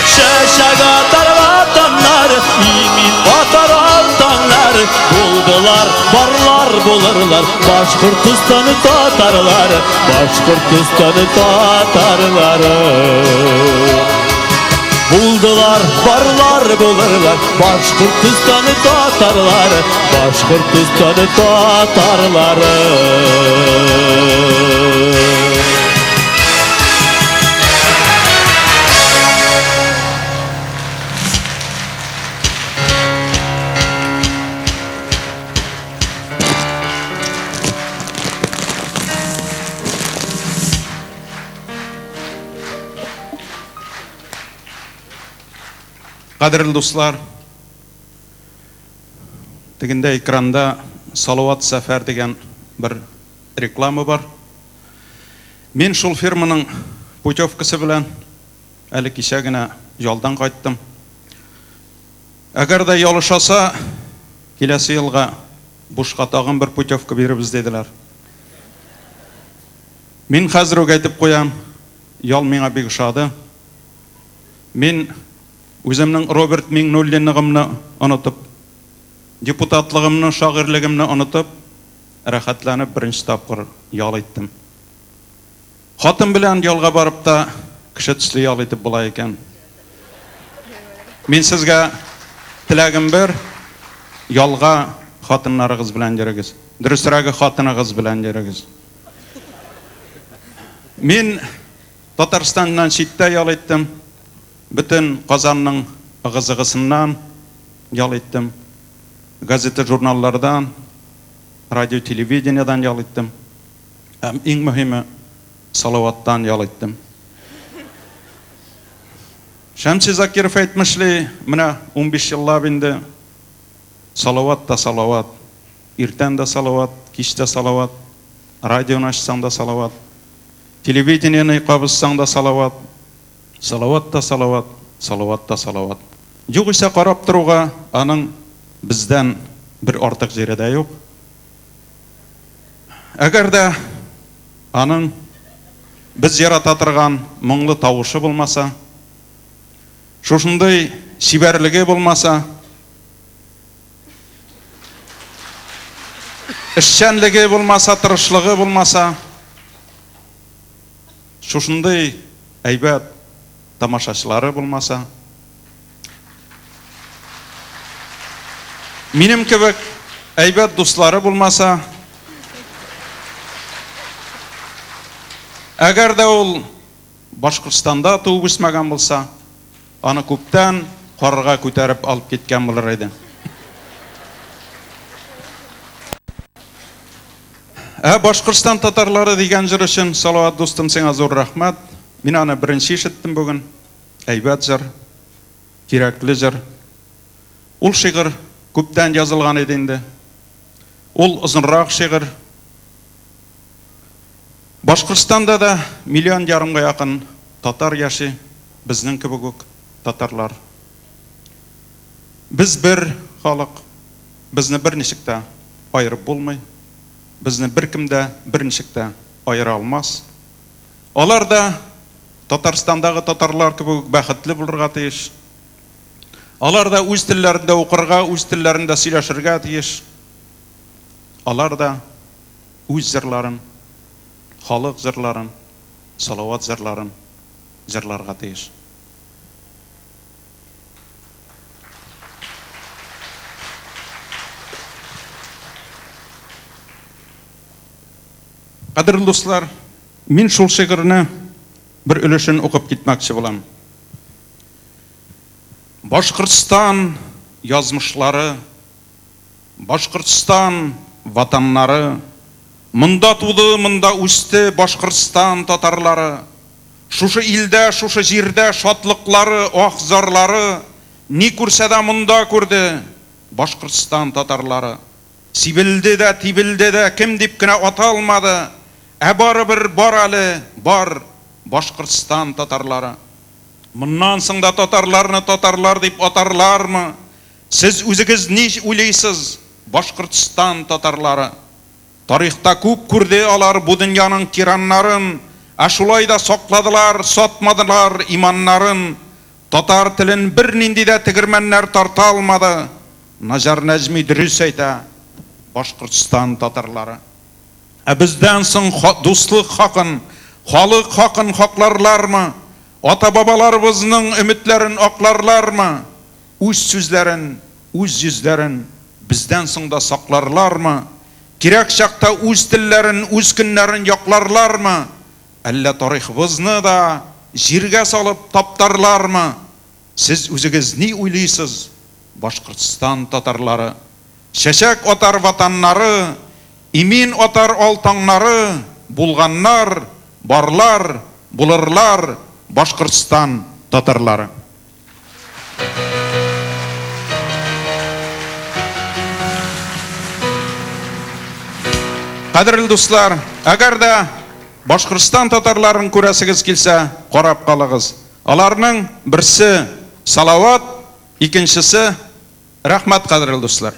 Şeşek atar vatanlar, imin atar altanlar, buldular varlar bulurlar, Başkurtistan'ı Tatarlar, Başkurtistan'ı Tatarları. Buldular, varlar bulurlar, Başkurtistan'ı Tatarlar, Başkurtistan'ı Tatarları. Qadrli dostlar, degende ekranda Salavat Safar degan bir reklama var. Men şol firmaning putyovkasi bilan hali kechagina yo'ldan qaytdim. Agarda yolishasa, kelasi yilga boshqa tag'in bir putyovka beribmiz dedilar. Men hozir o'g'aytib qo'yam, yo'l menga bek ushadi. Men Özümün Robert Mignollenligimni unutup, deputatlığımni, şagirligimni unutup, rahatlanıp birinchi tapqir yol etdim. Xotin bilan yo'lga borib da kishi tusli yo'l etib bo'lar ekan. Men sizga tilagim bir, yo'lga xotinlaringiz bilan yurigiz. Durustroq xotiningiz bilan yurigiz. Men Tataristondan chetda yo'l etdim. Bütün Qozonning ig'izig'isidan yo'l etdim. Gazeta jurnallardan, radio televideniyadan yo'l etdim. Eng muhimi Salavatdan yo'l etdim. Shamsi Zakirov aytmishli, mana 15 yillar endi Salavat da Salavat, ertan da Salavat, kechda Salavat, radioni ochsang da Salavat, televideniyani qabizsang da Salavat. Salavat da Salavat, Salavat da Salavat. Yo'q esa qarab turuga aning bizdan bir ortiq jeri da yo'q. Agarda aning biz yarata turgan mungli tovushi bo'lmasa, shunday shibarligi bo'lmasa, ishchanligi bo'lmasa, tirishligi bo'lmasa, shunday aybat tamashachilar bo'lmasa, menim kebek aybat do'stlari bo'lmasa, agarda ul Boshqirdistonda tug'ib o'smagan bo'lsa, uni ko'pdan qorga ko'tarib olib ketgan bo'lar edi. Boshqirdiston tatarlari degan jir uchun Salavat do'stim senga zo'r rahmat. Men uni birinchi eshitdim bugun. Aybat jir, kerakli jir. Ul she'r ko'pdan yozilgan edi endi. Ul uzunroq she'r. Boshqirdistonda da 1,5 million ga yaqin tatar yashi, bizning kibuguk tatarlar. Biz bir xalq, bizni bir nishikda ayirib bo'lmay, bizni bir kimda bir nishikda ayira olmas. Ular da Tataristonдағы tatarlar kibuguk baxtli bo'lirga tiyish. Ular da o'z tillarida o'qirga, o'z tillarida сөйләшергә tiyish. Ular da o'z jirlarin, xalq jirlarin, salavat jirlarin jirlarga tiyish. Qadrli do'stlar, Мен шул шигырны bir өлешен оқып китмәкче булам. Башкортстан язмышлары, Башкортстан ватаннары, монда туды, монда үсте Башкортстан татарлары. Шушы илдә, шушы җирдә шатлыклары, ахзарлары, ни күрсә дә монда күрде Башкортстан татарлары. Сибилде дә, тибилде дә, кем дип кенә аталмады, барыбер бар әле, бар Башкортстан татарлары. Моннан соң да татарларны татарлар дип атарлармы? Сез үзегез ни уйлыйсыз, Башкортстан татарлары? Тарихта күп күрде алар бу дөньяның тираннарын, шулай да сакладылар, сатмадылар иманнарын. Татар телен бер нинди дә тегермәннәр тарта алмады. Наҗар Нәҗми дөрес әйтә, Башкортстан татарлары. Бездән соң дуслык хакын, халык хакын хакларлармы? Ата-бабаларыбызның өметләрен акларлармы? Үз сүзләрен, үз йөзләрен бездән соң да сакларлармы? Кирәк чакта үз телләрен, үз көннәрен якларлармы? Әллә тарихыбызны да җиргә салып таптарлармы? Сез үзегез ни уйлыйсыз, Башкортстан татарлары? Чәчәк атар ватаннары, имин атар алтаңнары, булганнар, барлар, булырлар, Башкортстан татарлары. Кадерле дуслар, әгәр дә Башкортстан татарларын күрәсегез килсә, карап калыгыз. Аларның берсе салават, икенчесе рәхмәт, кадерле дуслар.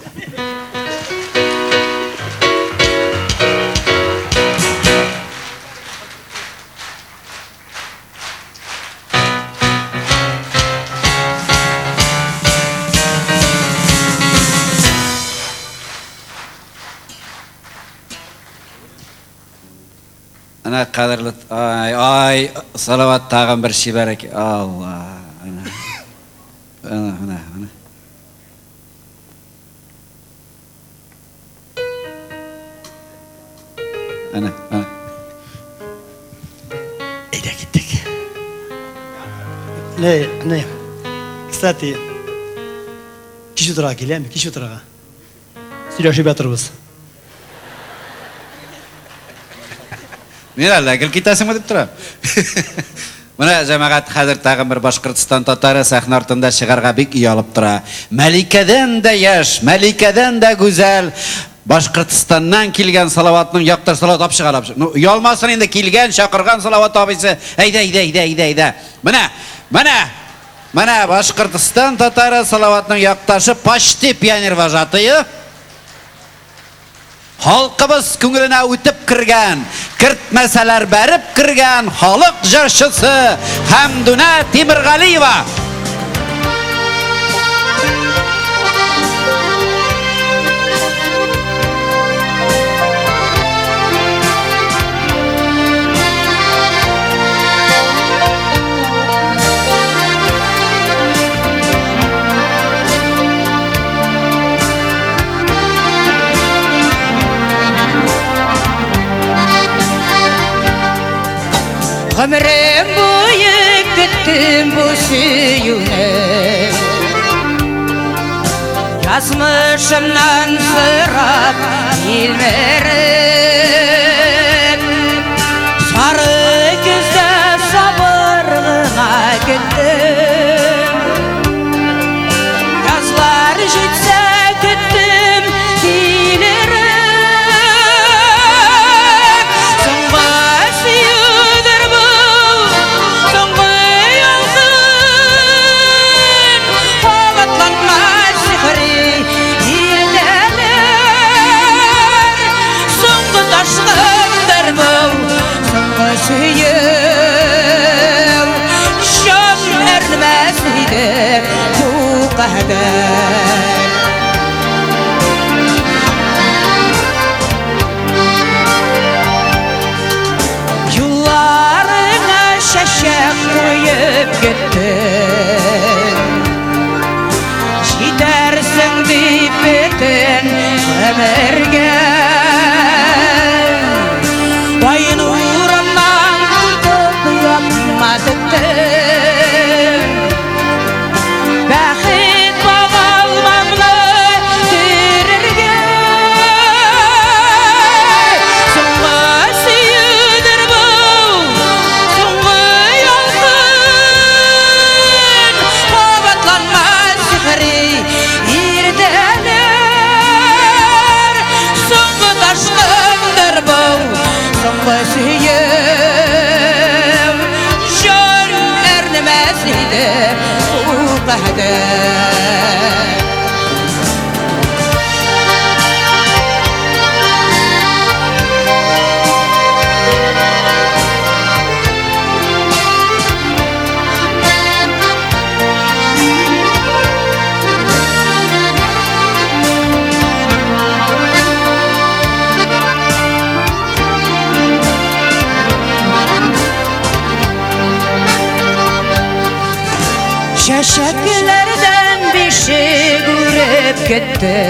Ана кадерле, ай, салават тагын бер шибәрәк. Алла. Ана. Ана. Әйдә киттек. Не. Кстати, кич утырага киләм, кич утырага. Сөйләшеп ятырбыз. Мен әллә гел китәсеңме дип торам. Менә җәмәгать хәзер тагын бер Башкортстан татары сәхнә артында чыгарга бик уялып тора. Мәликәдән дә яшь, Мәликәдән дә гүзәл, Башкортстаннан килгән салаватның яктыр салават апчыгалап. Ну, ялмасын инде килгән, чакырган салават абыйсы. Әйдә. Менә Башкортстан татары салаватның якташы почти пионер вожатые. Халкыбыз күңеленә үтеп кергән, кертмәсәләр бәреп кергән халык җырчысы Хәмдүнә Тимергалиева. Ömrüm boyu güttüm bu süyüne, yazmışımdan sırap ilmerim. Sarı gözde sabırına güttüm, yazlar jitse güttüm dilerim. Süyüm şam ermezdi bu kadar. Yollarına şaşak koyup gittin, gidersin deyip bütün ömürge. Bayın uğruna قهدر Şeşeklerden bir şey görüp gitti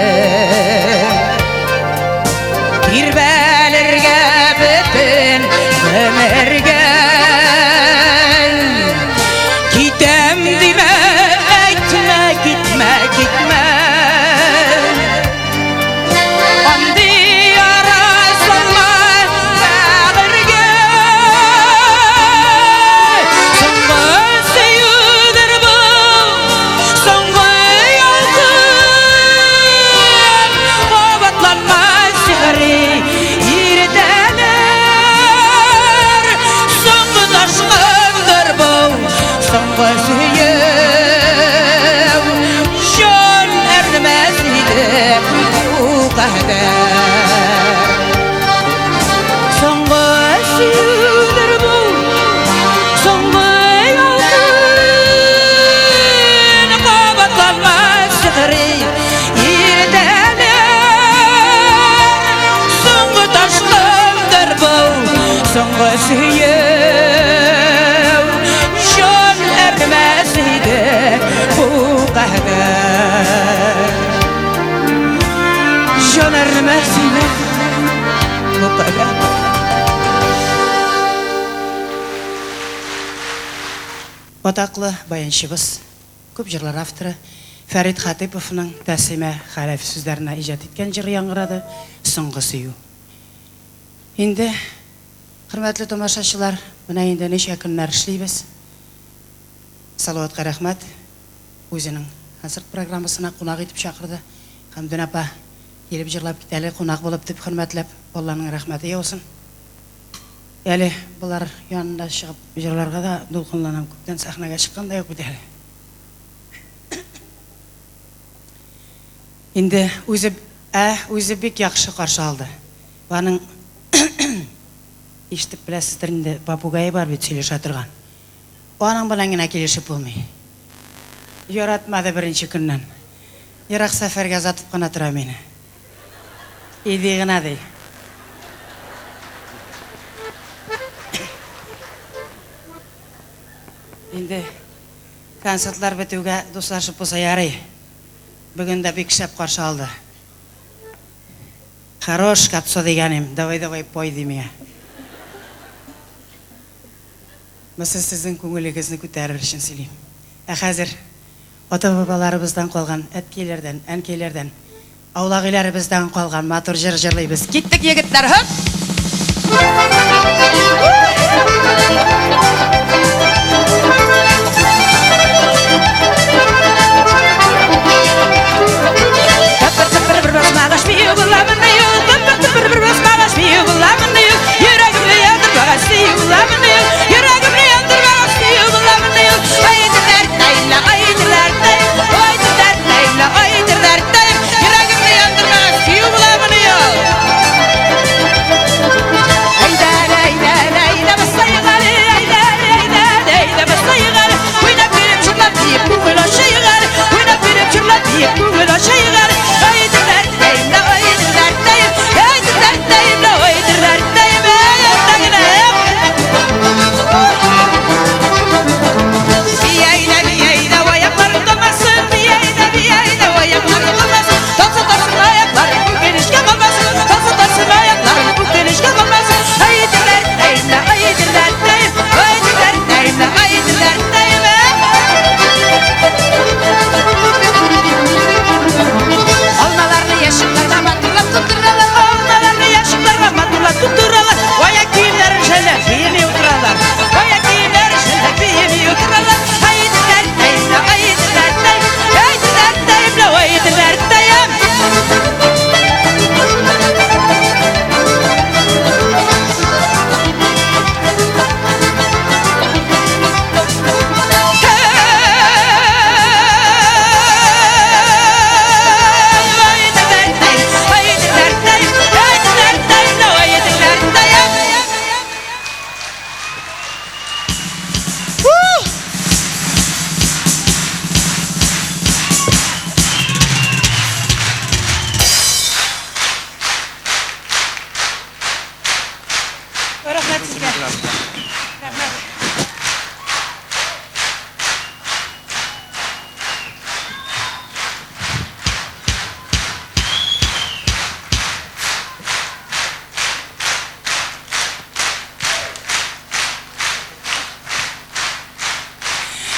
Bir belirge bütün ömürge Gidem dime etme gitme gitme Andi yara salma bağırge Sanma seyudur bu Sanma yalgın Kovatlanma sihri irdeler Sanma taşkındır bu Sanma seyuv Şön ermez idi bu kader Sanma seyudur bu Sanma yalgın Kovatlanmaz sihri irdeler Sanma taşkındır bu Sanma seyuv Şön ermez idi bu kader Şön ermez idi bu kader Атаклы баянчыбыз, көп жырлар авторы Фәрит Хатиповның Тәсима Халәф сүзләренә иҗат иткән җыры яңгырады «Соңгы сөю». Инде, хөрмәтле тамашачылар, менә инде ничә көннәр эшлибез. Салаватка рәхмәт. Үзенең концерт программасына кунак итеп чакырды. Һәм Дин апа килеп җырлап китәле, кунак булып дип хөрмәтләп, Алланың рәхмәте яусын. Әле булар янында чыгып җырларга да дулкынланам, күптән сәхнәгә чыккан да юк бит әле. Инде үзе бик яхшы каршы алды. Аның ишетеп беләсездер инде, попугай бар бит сөйләшә торган. Аның белән генә килешеп булмый. Яратмады беренче көннән. Ерак сәфәргә затып кына тора мине. Иди гына ди. Инде концертлар бетүгә дуслашып булса ярый. Бүген дә бик шәп каршы алды. Хорош капса дигәнем, давай пой ди миңа. Мәсәл сезнең күңелегезне күтәрер өчен сөйлим. Ә хәзер ата-бабаларыбыздан калган әткәйләрдән, әнкәйләрдән, аулагыларыбыздан калган матур җыр җырлыйбыз. Киттек егетләр, хөп! Ayda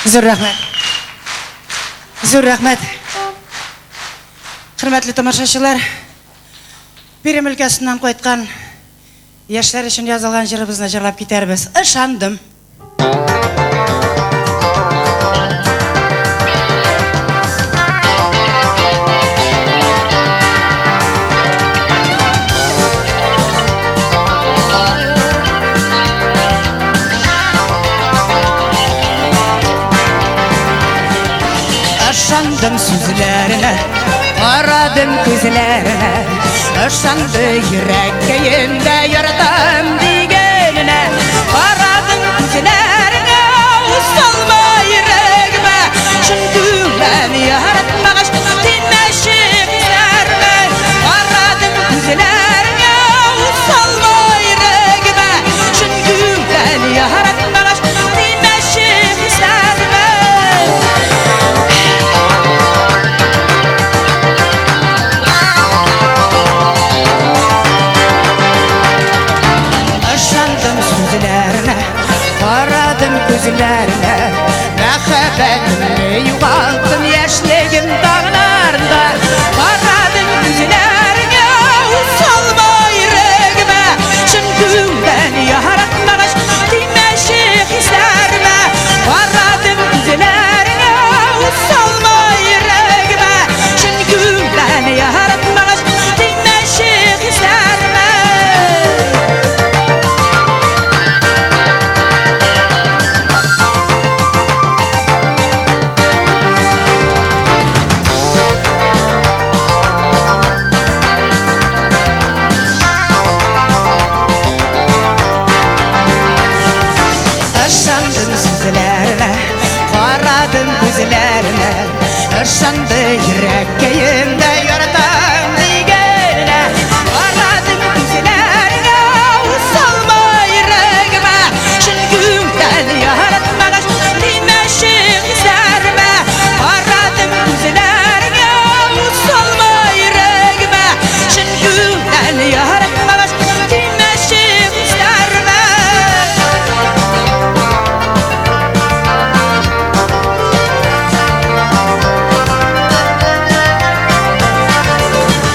Зур рәхмәт. Зур рәхмәт. Хөрмәтле тамашачылар, Пермь өлкәсеннән кайткан яшьләр өчен язылган җырыбызны җырлап китәрбез. Ышандым. Ышандым сүзләренә, карадым күзләренә, ышанды йөрәккәемдә яратам дигәненә, карадым күзләренә, усалма йөрәгемә, чөнки мен яратмагач тимәши күзләренә, карадым күзләренә, усалма йөрәгемә, чөнки мен яратмагач тимәши күзләренә. Карадым күзләренә, мәхәббәтемне югалттым яшьлегем дагыларында. Карадым күзләренә, усалма йөрәгемә, чын күңелдән яратмагач тимәши хисләремә. Карадым күзләренә, усалма йөрәгемә, чын күңелдән яратмагач тимәши хисләремә. Ышандым сүзләренә, карадым күзләренә, ышанды йөрәккәемдә яратам дигәненә. Карадым күзләренә, усалма йөрәгемә, чын күңелдән яратмагач тимәши хисләремә. Карадым күзләренә, усалма йөрәгемә, чын күңелдән яратмагач тимәши хисләремә.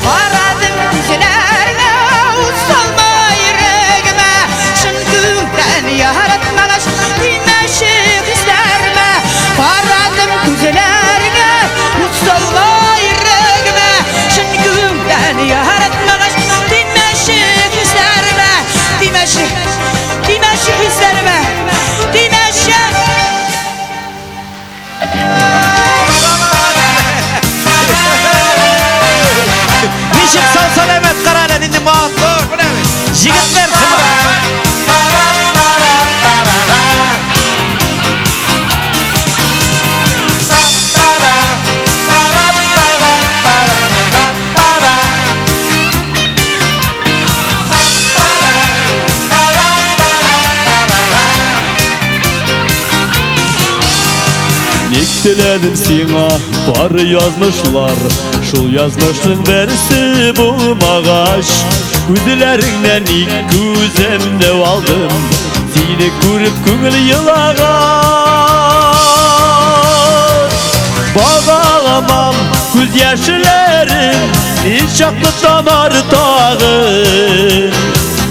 Карадым күзләренә, усалма йөрәгемә, чын күңелдән яратмагач тимәши хисләремә. Карадым күзләренә, усалма йөрәгемә, чын күңелдән яратмагач тимәши хисләремә. Тимәши, тимәши хисләремә, тимәши. Ничек сау сәламәт карале инде мавлук. Җегетләр Ник теләдем сиңа бар язмышлар, шул язмышның берсе булмагач, күзләреңнән ник күземне алдым, сине күреп күңел елаган. Багаламам күз яшьләрен, ничаклы тамар тагын,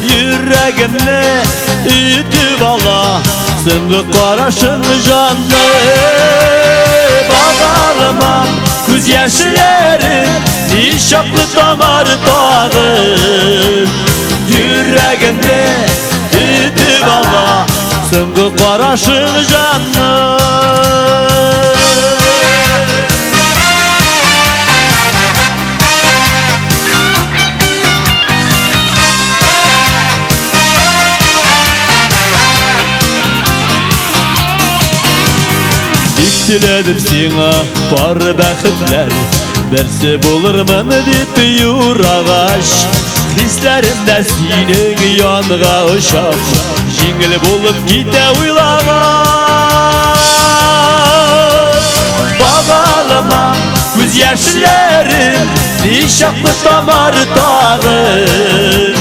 йөрәгемне үтеп ала, соңгы карашың жанны. Багаламам күз яшьләрен, ничаклы тамар тагын, йөрәгемне үтеп ала, соңгы карашың жанны. Ник теләдем сиңа бар бәхетләр, берсе булырмын дип юрагач, хисләремдә синең янга очап, җиңел булып китә уйлаган. Багалама күз яшьләрен, ничаклы тамар тагын,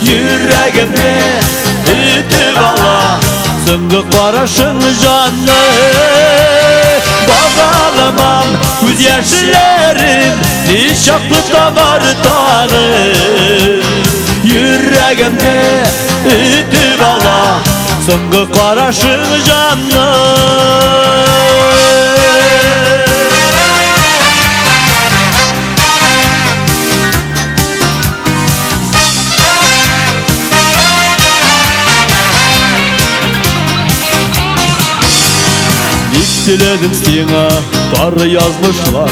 йөрәгемне үтеп ала, соңгы карашың жанны. almam Göz yaşlarım nişaklı damar tağım Yüreğimde ütüp ala Soңғы қарашың жаным Diledim sana tar yazmışlar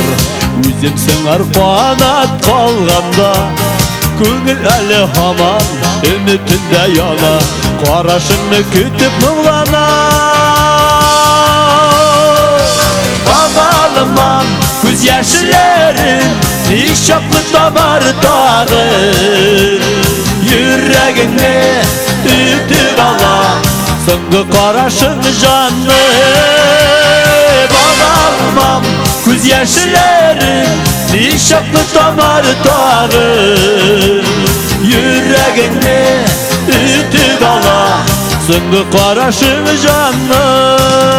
Özümsün arpanat kalganda Көңіл әлі хаман үмітінде яна Қарашыңны күтіп мұңлана Бағалыман көз яшілерін Нишаплы тамар тағын Жүрегіңе ütіп ала Соңғы қарашың жанны Bağlanmam göz yaşlarım Nişaplı damar tağım Yüreğine ütüp ala Soңғы қарашың жаным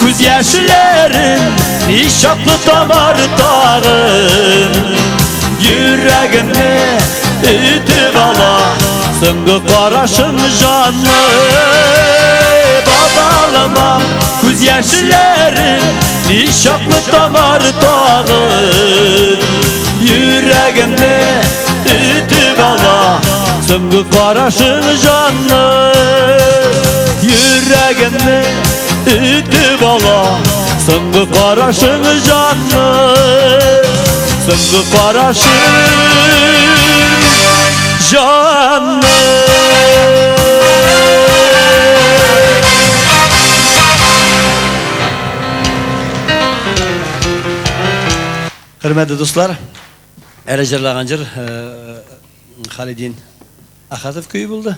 Göz yaşlarım nişaplı damar tağım Yüreğime ütüp ala Soңғы қарашың жанны Bağlamam göz yaşlarım nişaplı damar tağım Yüreğime ütüp ala Soңғы қарашың жанны Yüreğime ütüp ala Soңғы қарашың жанны Soңғы қарашың жанны Hürmetli dostlar, әлі жырлаған жыр Халидин Ахатов күйі болды.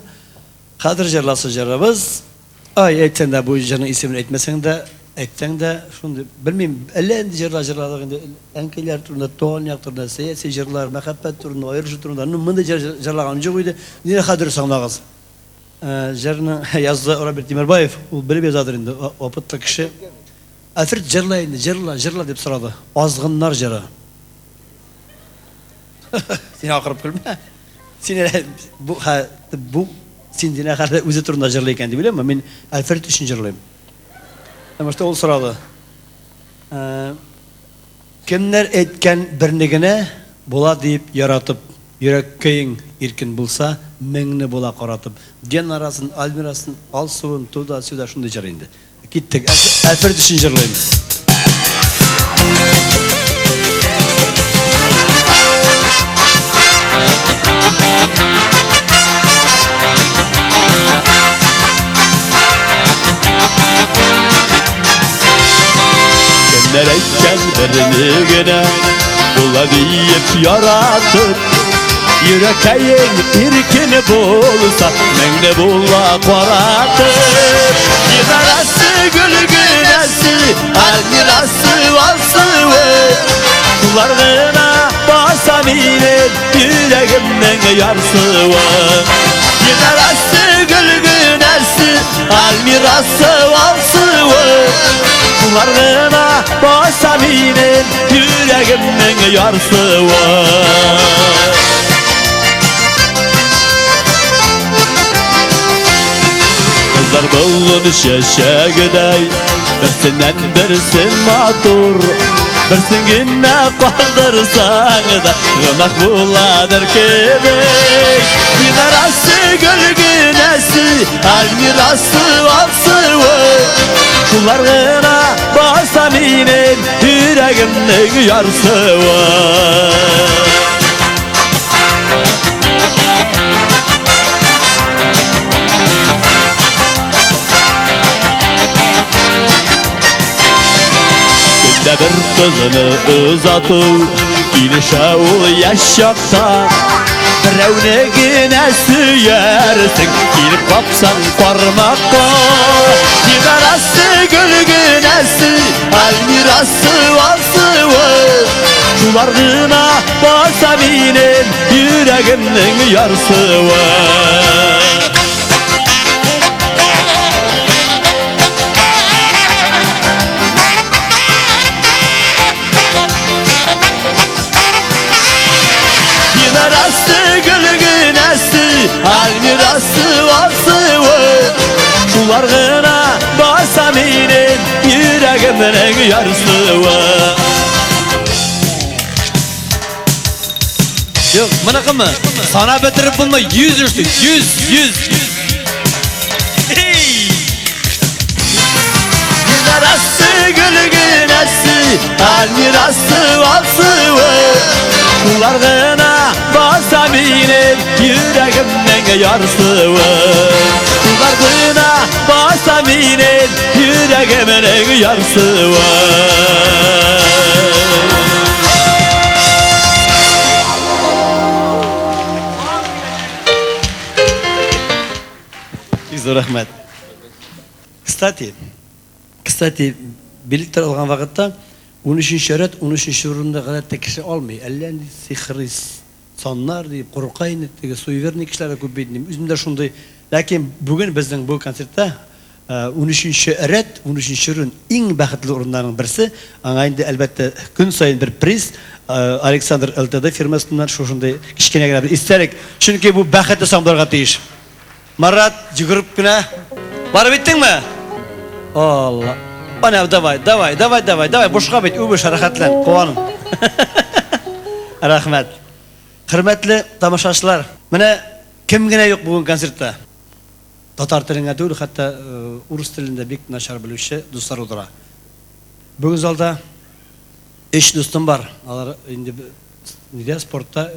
Қадыр жырласы жырыбыз. Ay aytsan da bu jırın ismini aytmasang da aytsang da şunu bilmeyim ellendi jırlar indi enkeler turunda toğanyak turunda siyasi jırlar muhabbet turunda ayrışı turunda mında jırlagan joq idi ne Kadir sağlağız jırını yazdı Robert Demirbayev o bilip yazadır indi opatlı kişi Afrit jırlayın jırla dep soradı azgınlar jırı Seni akırıp kılma Seni bu Sindine kadar özü turunda jırlayken de bileyim mi? Ben Alfred için jırlayım. Ama işte ol sıralı. Kimler etken birligine bola deyip yaratıp, yürek köyün irkin bulsa, mengni bola qaratıp, gen arasın, almirasın, al suvun, tuda, suda şunu jırlayın. Gittik, Alfred için jırlayım. Nereyken birliğine Bula deyip yaratıp Yüreğin irkini bulsa Mengni bula qaratıp Yinarası gülgünesi Almirası valsıvı Kularına basam inin Yüreğimden yarsıvı Yinarası gülgünesi Almirası valsıvı Kularına basam inin Yüreğimden yarsıvı Kızlar bulun şeşegidey Birsinden birsin matur Birsin günne kaldırsan da Gınak buladır kebek Yinarası gülgünesi Almirası valsıvı Kularına basam inin Yüreğimden yarsıvı kızını uzatı Gidişe ol yaşakta Birovnigine suyersin Gelip kapsan parmakka Digarası gülgünesi Almirası vasıvı Şularına basa benim Yüreğimnin yarsıvı Digarası gülgünesi Almirası vasıvı Şularına basa benim Yüreğimnin yarsıvı Yok, mana mı? Sana bitirip bulma 100 üstü. 100. Digarası gülgünesi Almirası vasıvı Şularına basa benim Yüreğimden yarsıvı Şularına basa benim Yüreğimden yarsıvı Güzel rahmet. Kıstati, birlikte olgan vakitte 13. şöhret, 13. orunda kadar tek kişi olmuyor. Ellendi sihriz, sonlar deyip, korkayın ettiği, suyverni kişilere köpeydim. Üzümde şunday. Lakin bugün bizden bu konsertte 13. şöhret, 13. şöhretin en bakıtlı orunlarının birisi. Anayında elbette gün sayın bir priz. Alexander LTD firmasından şunday kişkine gelip isterek. Çünkü bu bakıtlı samdarga değiş. Marat, cıgırıp güne. Var bittin mi? Allah. Bana davay. Boşqa bit, u boş harakatlan. Qovanım. Rahmet. Hürmetli tamaşaçılar. Mana kimgina yo'q bugun konsertda. Tatar tilinde değil, hatta Urus tilinde bek naşar biluvchi do'stlar o'tira. Bugun zalda 3 do'stim bor. Ular endi nega sportda,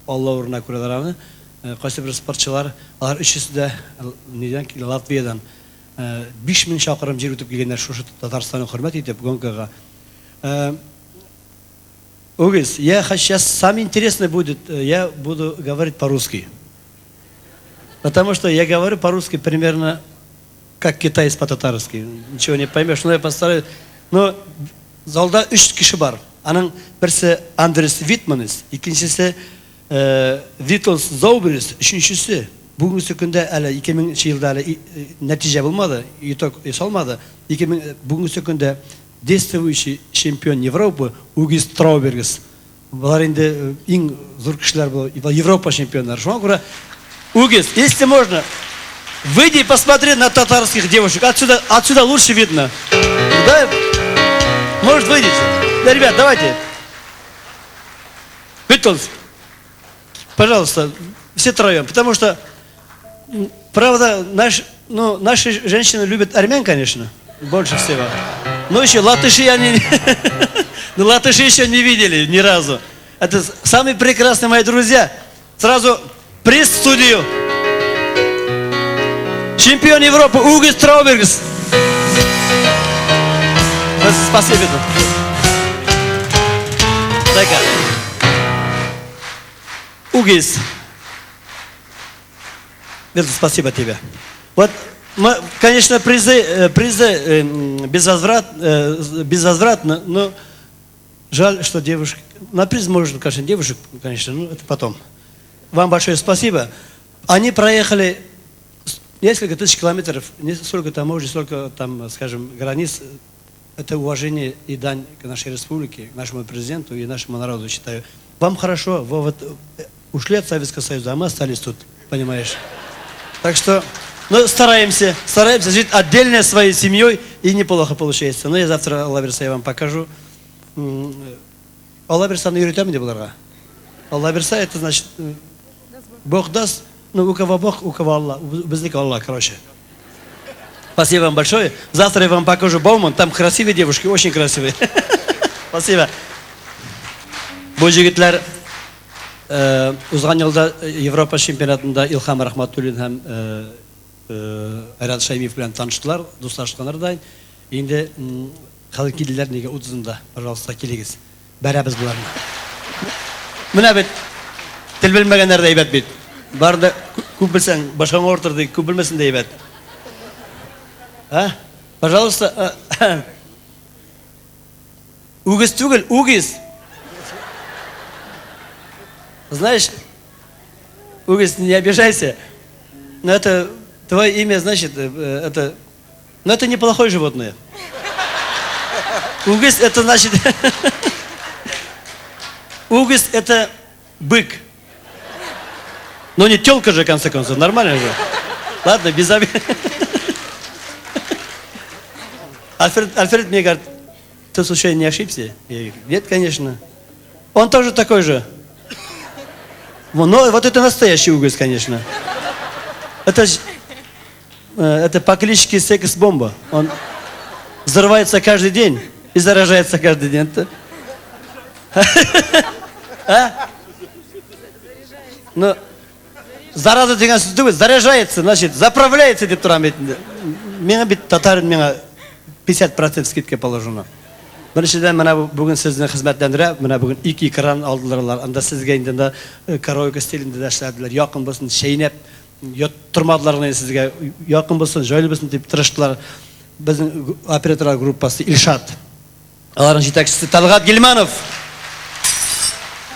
Allah o'rnina ko'radilarmi? Qaysi bir sportchilar, ular uchisi de nedan Latviyadan 5000 шақырым жер өтіп келгендер шушы Татарстанға хөрмәт етіп гонкаға. Огез, я сейчас самое интересное будет, я буду говорить по-русски. Потому что я говорю по-русски примерно как китаец по-татарски. Ничего не поймешь, но я постараюсь. Но залда 3 киши бар. Аның бірсі Андрес Витманес, икенчесе Витлс Зауберис, үшіншісі бүгінгі күнде әлі 2000 жылда әлі нәтиже болмады, итог салмады. Бүгінгі күнде действующий чемпион Европы Угис Траубергес. Бұлар енді ең зор кішілер бұл, Европа чемпионлары. Шуңа көре Угис, если можно, выйди и посмотри на татарских девушек. Отсюда лучше видно. Да? Может выйдете? Да, ребят, давайте. Витлс, пожалуйста, все троем, потому что правда, наши женщины любят армян, конечно, больше всего. Но еще латыши они, латыши еще не видели ни разу. Это самые прекрасные мои друзья. Сразу приз в студию. Чемпион Европы Угис Траубергес. Спасибо. Дай-ка. Угис. Спасибо тебе. Вот, конечно, призы безвозвратно, но жаль, что девушек... На приз можно, конечно, девушек, конечно, но это потом. Вам большое спасибо. Они проехали несколько тысяч километров, не столько таможни, столько там, скажем, границ. Это уважение и дань к нашей республике, к нашему президенту и нашему народу, считаю. Вам хорошо, вы вот ушли от Советского Союза, а мы остались тут, понимаешь? Так что, стараемся жить отдельно своей семьей, и неплохо получается. Но я завтра Алла берса я вам покажу. Алла берсаны үйретемін деп оларға. Алла берса это значит, Бог даст, у кого Бог, у кого Аллах, безника Аллах, короче. Спасибо вам большое. Завтра я вам покажу Бауман, там красивые девушки, очень красивые. Спасибо. Бұл жігітлер узган жылда Европа чемпионатында Илхам Рахматуллин һәм Айрат Шаймиев белән таныштылар, дуслашканнар да. Инде Қазір келділер неге ұтызында, пожалуйста, келегіз. Бәрәбіз бұларына. Мына бет, тіл білмегендер де әйбәт бет. Барда көп білсең, башқаңа ортырды, көп білмесін де әйбәт. Пожалуйста, угіз түгіл, угіз. Знаешь, угіз, не обижайся, но это твое имя, значит, это... Но это неплохое животное. Угыз это значит... Угыз это бык. Но не тёлка же, в конце концов, нормально же. Ладно, без обид. Альфред мне говорит, ты случайно не ошибся? Я говорю, нет, конечно. Он тоже такой же. Но вот это настоящий угыз, конечно. Это по кличке секс-бомба. Он взрывается каждый день и заражается каждый день. Ну, зараза деген сөз заряжается, значит, заправляется деп тұрам бетінде. Меңа бет татарын меңа 50% скидка положено. Біріншіден, мына бүгін сіздің қызметтендірі, мына бүгін 2 кран алдыларлар. Анда сізге енді караоке стилінде дәшләділер. Яқын болсын, шейнеп, тұрмадылар сізге. Яқын болсын, жайлы болсын деп тұрыштылар. Біздің операторлар группасы Илшат. Алардың жетекшісі Талғат Гилманов.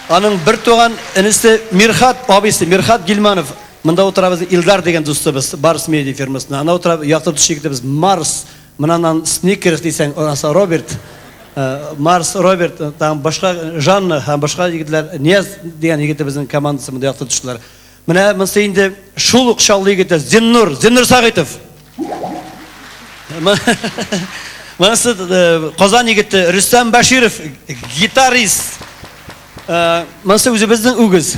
Аның бір туған інісі Мирхат, абысы Мирхат Гилманов. Мында отыра біздің Илдар деген достыбыз, Барс медиа фирмасына. Ана отыра яқты түшекті біз Марс, мынанан Сникерс дейсен, онасы Роберт. Марс, Роберт, там башқа Жанна, башқа егетлер, Нияз деген егеті біздің командасы мында яқты түшкілер. Мына мұнсы енді Шулық шалды егеті Зиннур Сағитов. Мұнсы Қозан егеті Рүстам Баширов, гитарист. Мұнсы өзі біздің үгіз.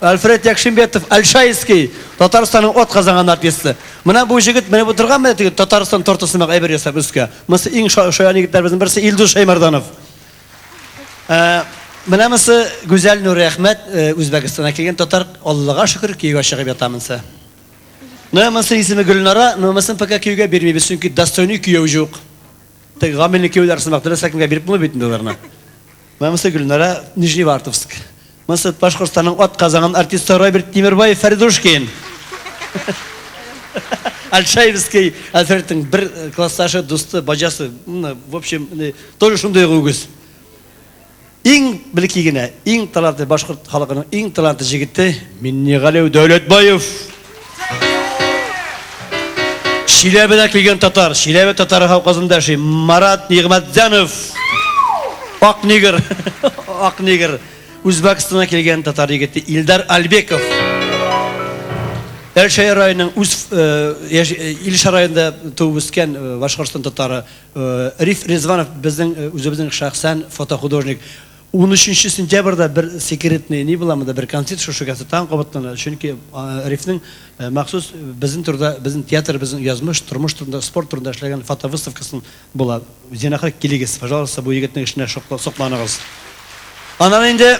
Альфред Якшимбетов, Альшайский, Татарстанның от қазанған артисті. Мына бұл жігіт, міне бұтырған мәне Татарстан тортысымақ әбір ясап үске. Мұнсы ең шоян егіттер біздің бірісі Илдус Шаймарданов. Мына мұнсы Гүзәл Нұры Ахмет, Өзбекістан әкелген татар, Аллаға шүкір, күйеуге шығып ятамынсы. Мұнсы есімі Гүлнара, мұнсын пәка күйеуге бермейбіз, çünkü достойный күйеу жоқ. Ғамелі күйеулер сымақ, дұрыс әкімге беріп мұны бейтін оларына. Мұнсы Гүлнара, Нижневартовск. Мұнсы Башқұртстанның от қазанған артисті Роберт Тимирбаев Фәридушкин. Альшаевский, Альфредтің бір классташы, досты, бажасы, в общем, тоже шындай өгіз. Ең білікегіне, ең таланты, Башқұрт халқының ең таланты жігітті Миннеғалеу Дәулетбаев. Шиләбеден келген татар, Шиләбе татары қауқазындашы Марат Нигматзянов. Ақ негір. Өзбекстаннан келген татар егеті Илдар Альбеков. Әлшай райының Илшар райында туып өскен Башқұртстан татары Риф Резванов біздің өзіміздің шақсан фотохудожник. 13 сентябрьда бір секретный не боламыда бір концерт шошығасы таң қобаттан. Çünkü Рифнің мақсус біздің театр, біздің язмыш, тұрмыш тұрында, спорт тұрында әшлеген фотовыставкасын болады. Зенақыр келегіз, пожалуйста, бұл егетінің ішіне соқланығыз. Анан енді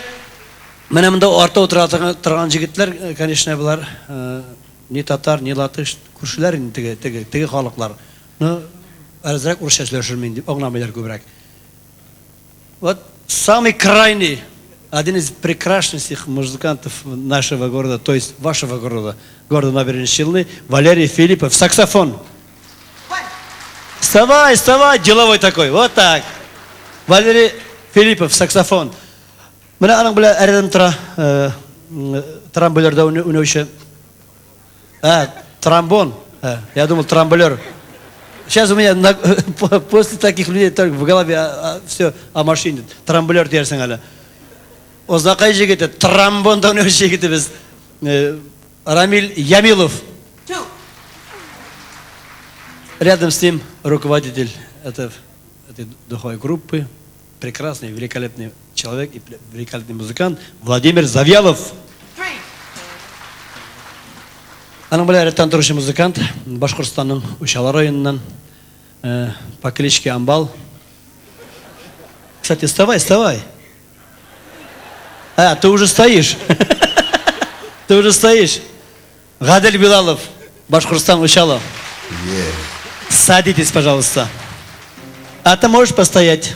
мына мында орта отырған жігітлер, конечно, бұлар не татар, не латыш, көршілер теге халықлар. Но әрізірек ұршашылар жүрмейін деп, оңнамайлар көбірек. Вот самый крайний, один из прекраснейших музыкантов нашего города, то есть вашего города, города Набережной Челны, Валерий Филиппов, саксофон. Вставай, деловой такой, вот так. Валерий Филиппов, саксофон. Мына аның біле әредім трамболерда үнеуші. Трамбон. Я думал, трамболер. Сейчас у меня после таких людей только в голове все о машине. Трамболер терсің әлі. Ознақай жегеті, трамбонда үнеуші жегеті біз. Рамиль Ямилов. Рядом с ним руководитель этой духовой группы. Прекрасный, великолепный человек и великолепный музыкант Владимир Завьялов. Аның біле әреттен тұрышы музыкант Башқұртстанның Ушала районынан по кличке Амбал. Кстати, вставай. Ты уже стоишь. Гадель Билалов, Башқұртстан Ушала. Садитесь, пожалуйста. А ты можешь постоять?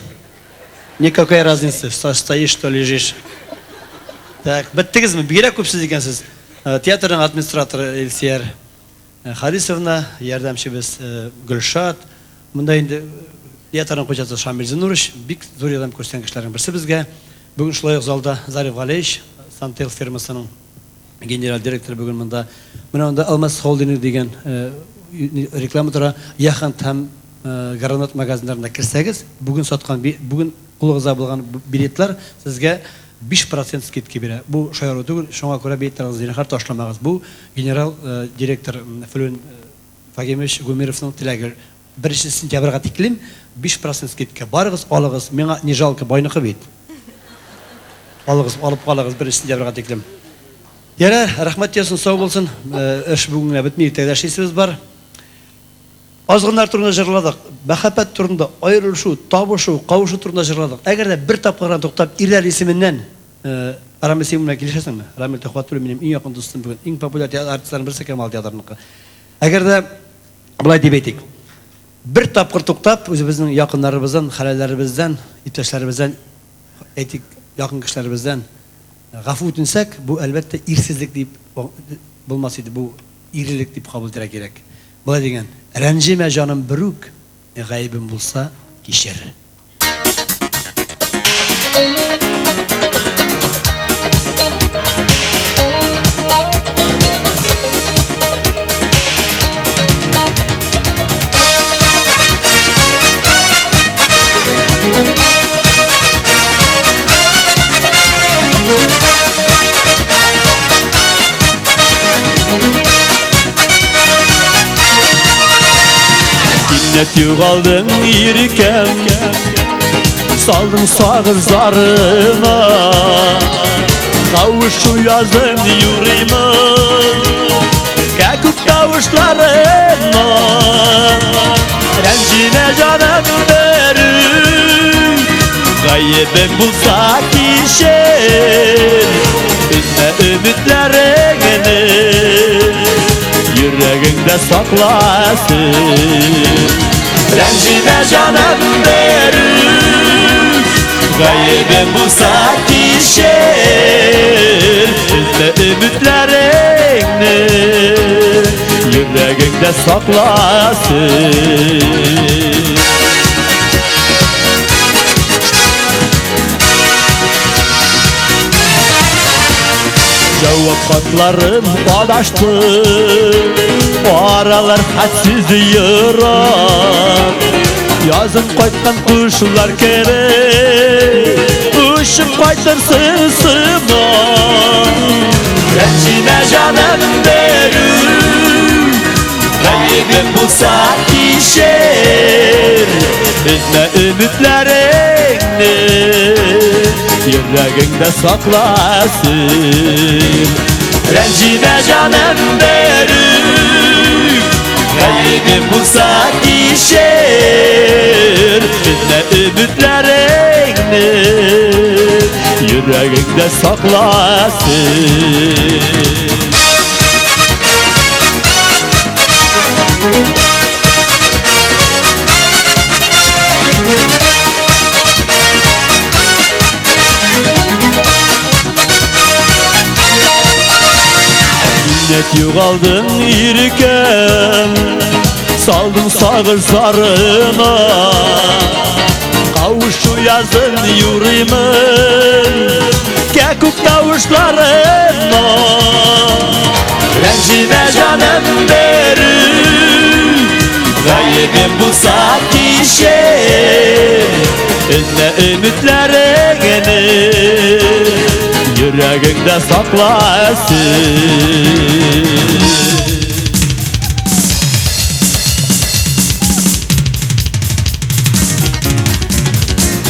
Никакой разницы, стоишь, что лежишь. Так, біттіңізмі? Бигерек көпсіз екенсіз. Театрның администраторы Эльсияр Харисовна, ярдәмшібіз Гүлшат. Мұнда енді театрның қойшасы Шамил Зинурович, бик зор ярдәм көрсеткен кішілердің бірісі бізге. Бүгін шулай залда Зариф Галеевич, Сантел фирмасының генерал директоры бүгін мұнда. Мына онда Алмаз Холдинг деген реклама тұра, яхан там Гранат магазиндарына кірсәгіз, бүгін сатқан, бүгін құлығыза болған билетлер сізге 5% скидка бере. Бұл шайыру түгіл, шоңа көре бейттарыңыз зейін қарты ашламағыз. Бұл генерал директор Флюн Фагемеш Гумировның тіләгі. 1 сентябрьға текілім, 5% скидка. Барығыз, алығыз, меңа не жалқы байнықы бейт. Алығыз, алып қалығыз 1 сентябрьға текілім. Ері, рахмат десін, сау болсын. Үш бүгінге бітмейік тәгдәшесіміз бар. Азғындар турында жырладық, бәхапәт турында, айырылышу, табышу, қауышу турында жырладық. Әгер де бір тапқыран тоқтап, Ирлер есімінен Рамил Сеймунға келешесің ме? Рамил Тәхуатұлы менің ең яқын достым бүгін, ең популяр артистлардың бірісі Кемал театрыныкі. Әгер де бұлай деп айтайық, бір тапқыр тоқтап, өзіміздің яқындарыбыздан, халәләрімізден, иптәшләрімізден, әйтик яқын кішілерімізден ғафу өтінсек, бұл әлбәтте ирсізлік деп болмас еді, бұл ирлілік деп қабыл етері керек. Бұлай деген, рәнжіме жаным бүрук, ғайбім болса кешер. Net yuğaldın yirkem, saldın sağır zarına, kavuşu yazın yüreğime, kakuk kavuşlarına, rencine canım verir, gaybim bulsa kişer, üzme ümitlerini, yüreğinde saklasın. Rencime canım verir, gaybim bulsa kişer, üzme ümitlerini, yüreğinde saklasın. Cevap katlarım adaştı, o aralar hadsiz yırar. Yazın koytan kuşlar gerek, uçup koytırsın sıma. Rencime canım verir, gaybim bulsa kişer, üzme ümitlerini, yüreğinde saklasın. Rencime canım verir, gaybim bulsa kişer, üzme ümitlerini, yüreğinde saklasın. Net yuğaldın yirken, saldın sağır zarına, kavuşu yazın yüreğime, kakuk kavuşlarına. Rencime canım verir, gaybim bulsa kişer, üzme ümitlerini, yüreğinde saklasın.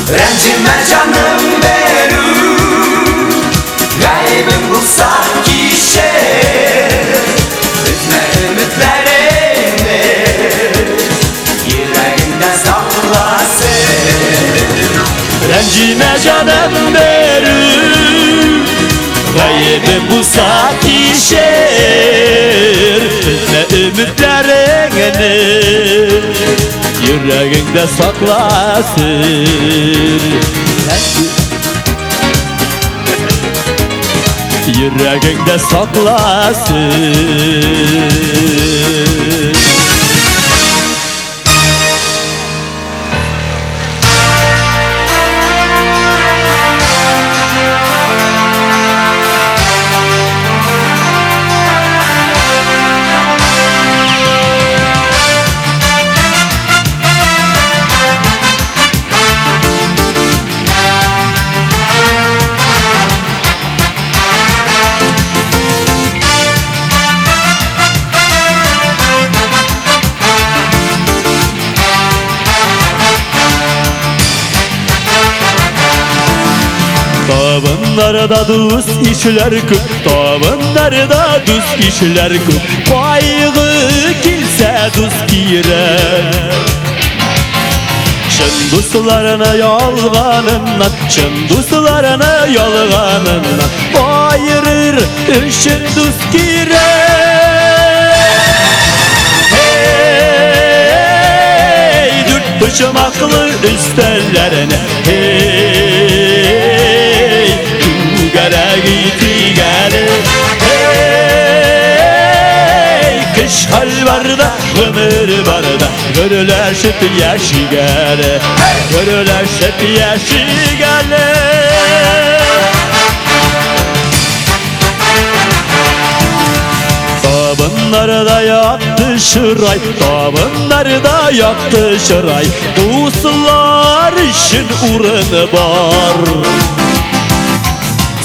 Rencime canım verir, gaybim bulsa kişer, üzme ümitlerini, yüreğinde saklasın. Rencime canım verir, gaybim bulsa kişer, üzme ümitlerini, yüreğinde Yüreğinde saklasın Yüreğinde saklasın Tavınlarda düz işler köp, tavınlarda düz işler köp. Baygı kilse düz girer. Çın dostlarına yalganından, çın dostlarına yalganından ayırır işin düz girer. Hey, dört bıçamaklı üstellerine, hey, Tugara gitti gele, hey, kış hal var da, ömür var da, görüleşip yaşı gele, görüleşip yaşı gele. Tabınlarda yaktı şıray, tabınlarda yaktı şıray. Dostlar işin uğrunu var.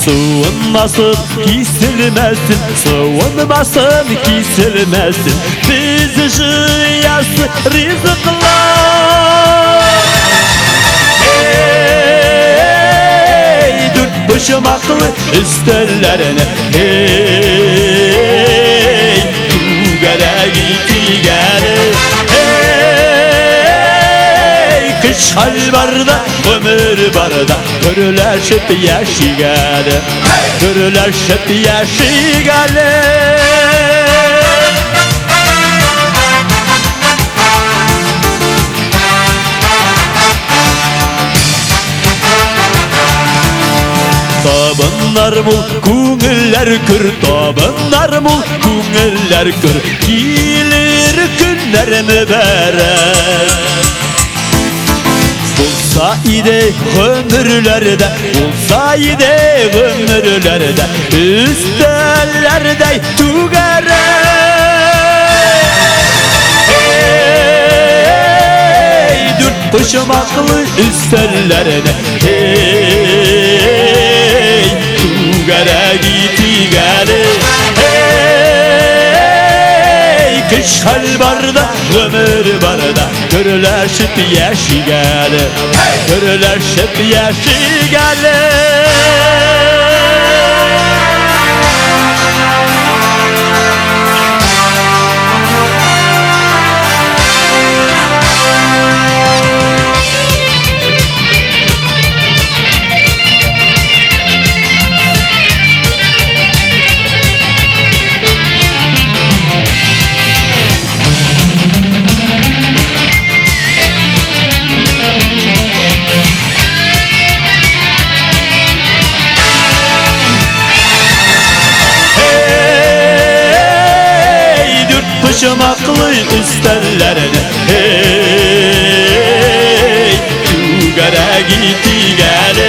Soğunmasın, kesilmesin, soğunmasın, kesilmesin. Bizi jıyası rızıklar. Hey, dört başımaklı üstellerine, hey, Tugara gitti gele, hey, kış hal var da, ömür var da, görüleşip yaşı gele, görüleşip yaşı gele. Tabınlar mul, күңелләр көр, tabınlar mul, күңелләр көр. Килер günler mübarek. Bulsa ide ömürlerde, bulsa ide ömürlerde, üstellerde Tugara. Hey, dört başımaklı üstellerde, hey, Tugara gitti gele, hey, kış hal var da, ömür var da, görüleşip yaşı gele, görüleşip yaşı gele. Başımaklı üstellerine, hey, Tugara gitti gele,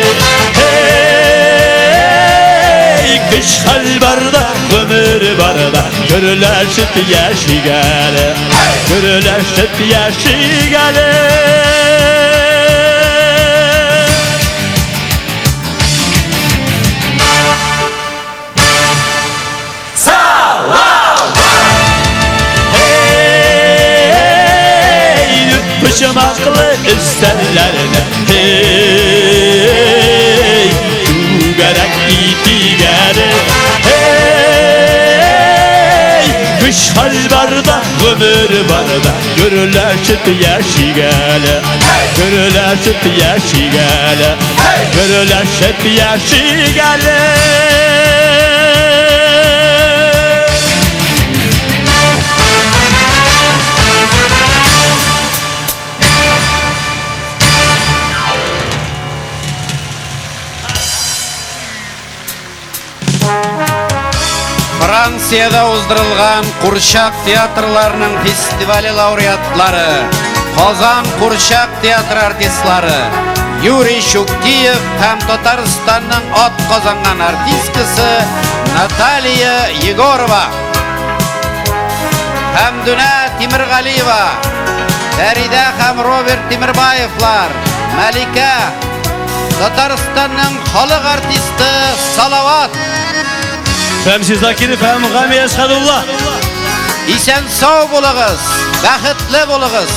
hey, kış hal var da, ömür var da, görüleşip yaşı gele, görüleşip yaşı gele. Başımaklı üstellerine, hey, Tugara gitti gele, hey, kış hal var da, ömür var da, görüleşip yaşı gele, görüleşip yaşı gele, görüleşip yaşı gele. Францияда уздырылған Курчак театрларының фестивалі лауреатлары, Казан Курчак театр артистлары Юрий Шуктиев һәм Татарстанның ат казанган артисткасы Наталья Егорова, Хәмдүнә Тимиргалиева, Фәридә һәм Роберт Тимирбаевлар, Мәликә, Татарстанның халык артисты Салават, Фәмси Закиров һәм Гами Әсхәдулла. Исән сау булыгыз, бәхетле булыгыз.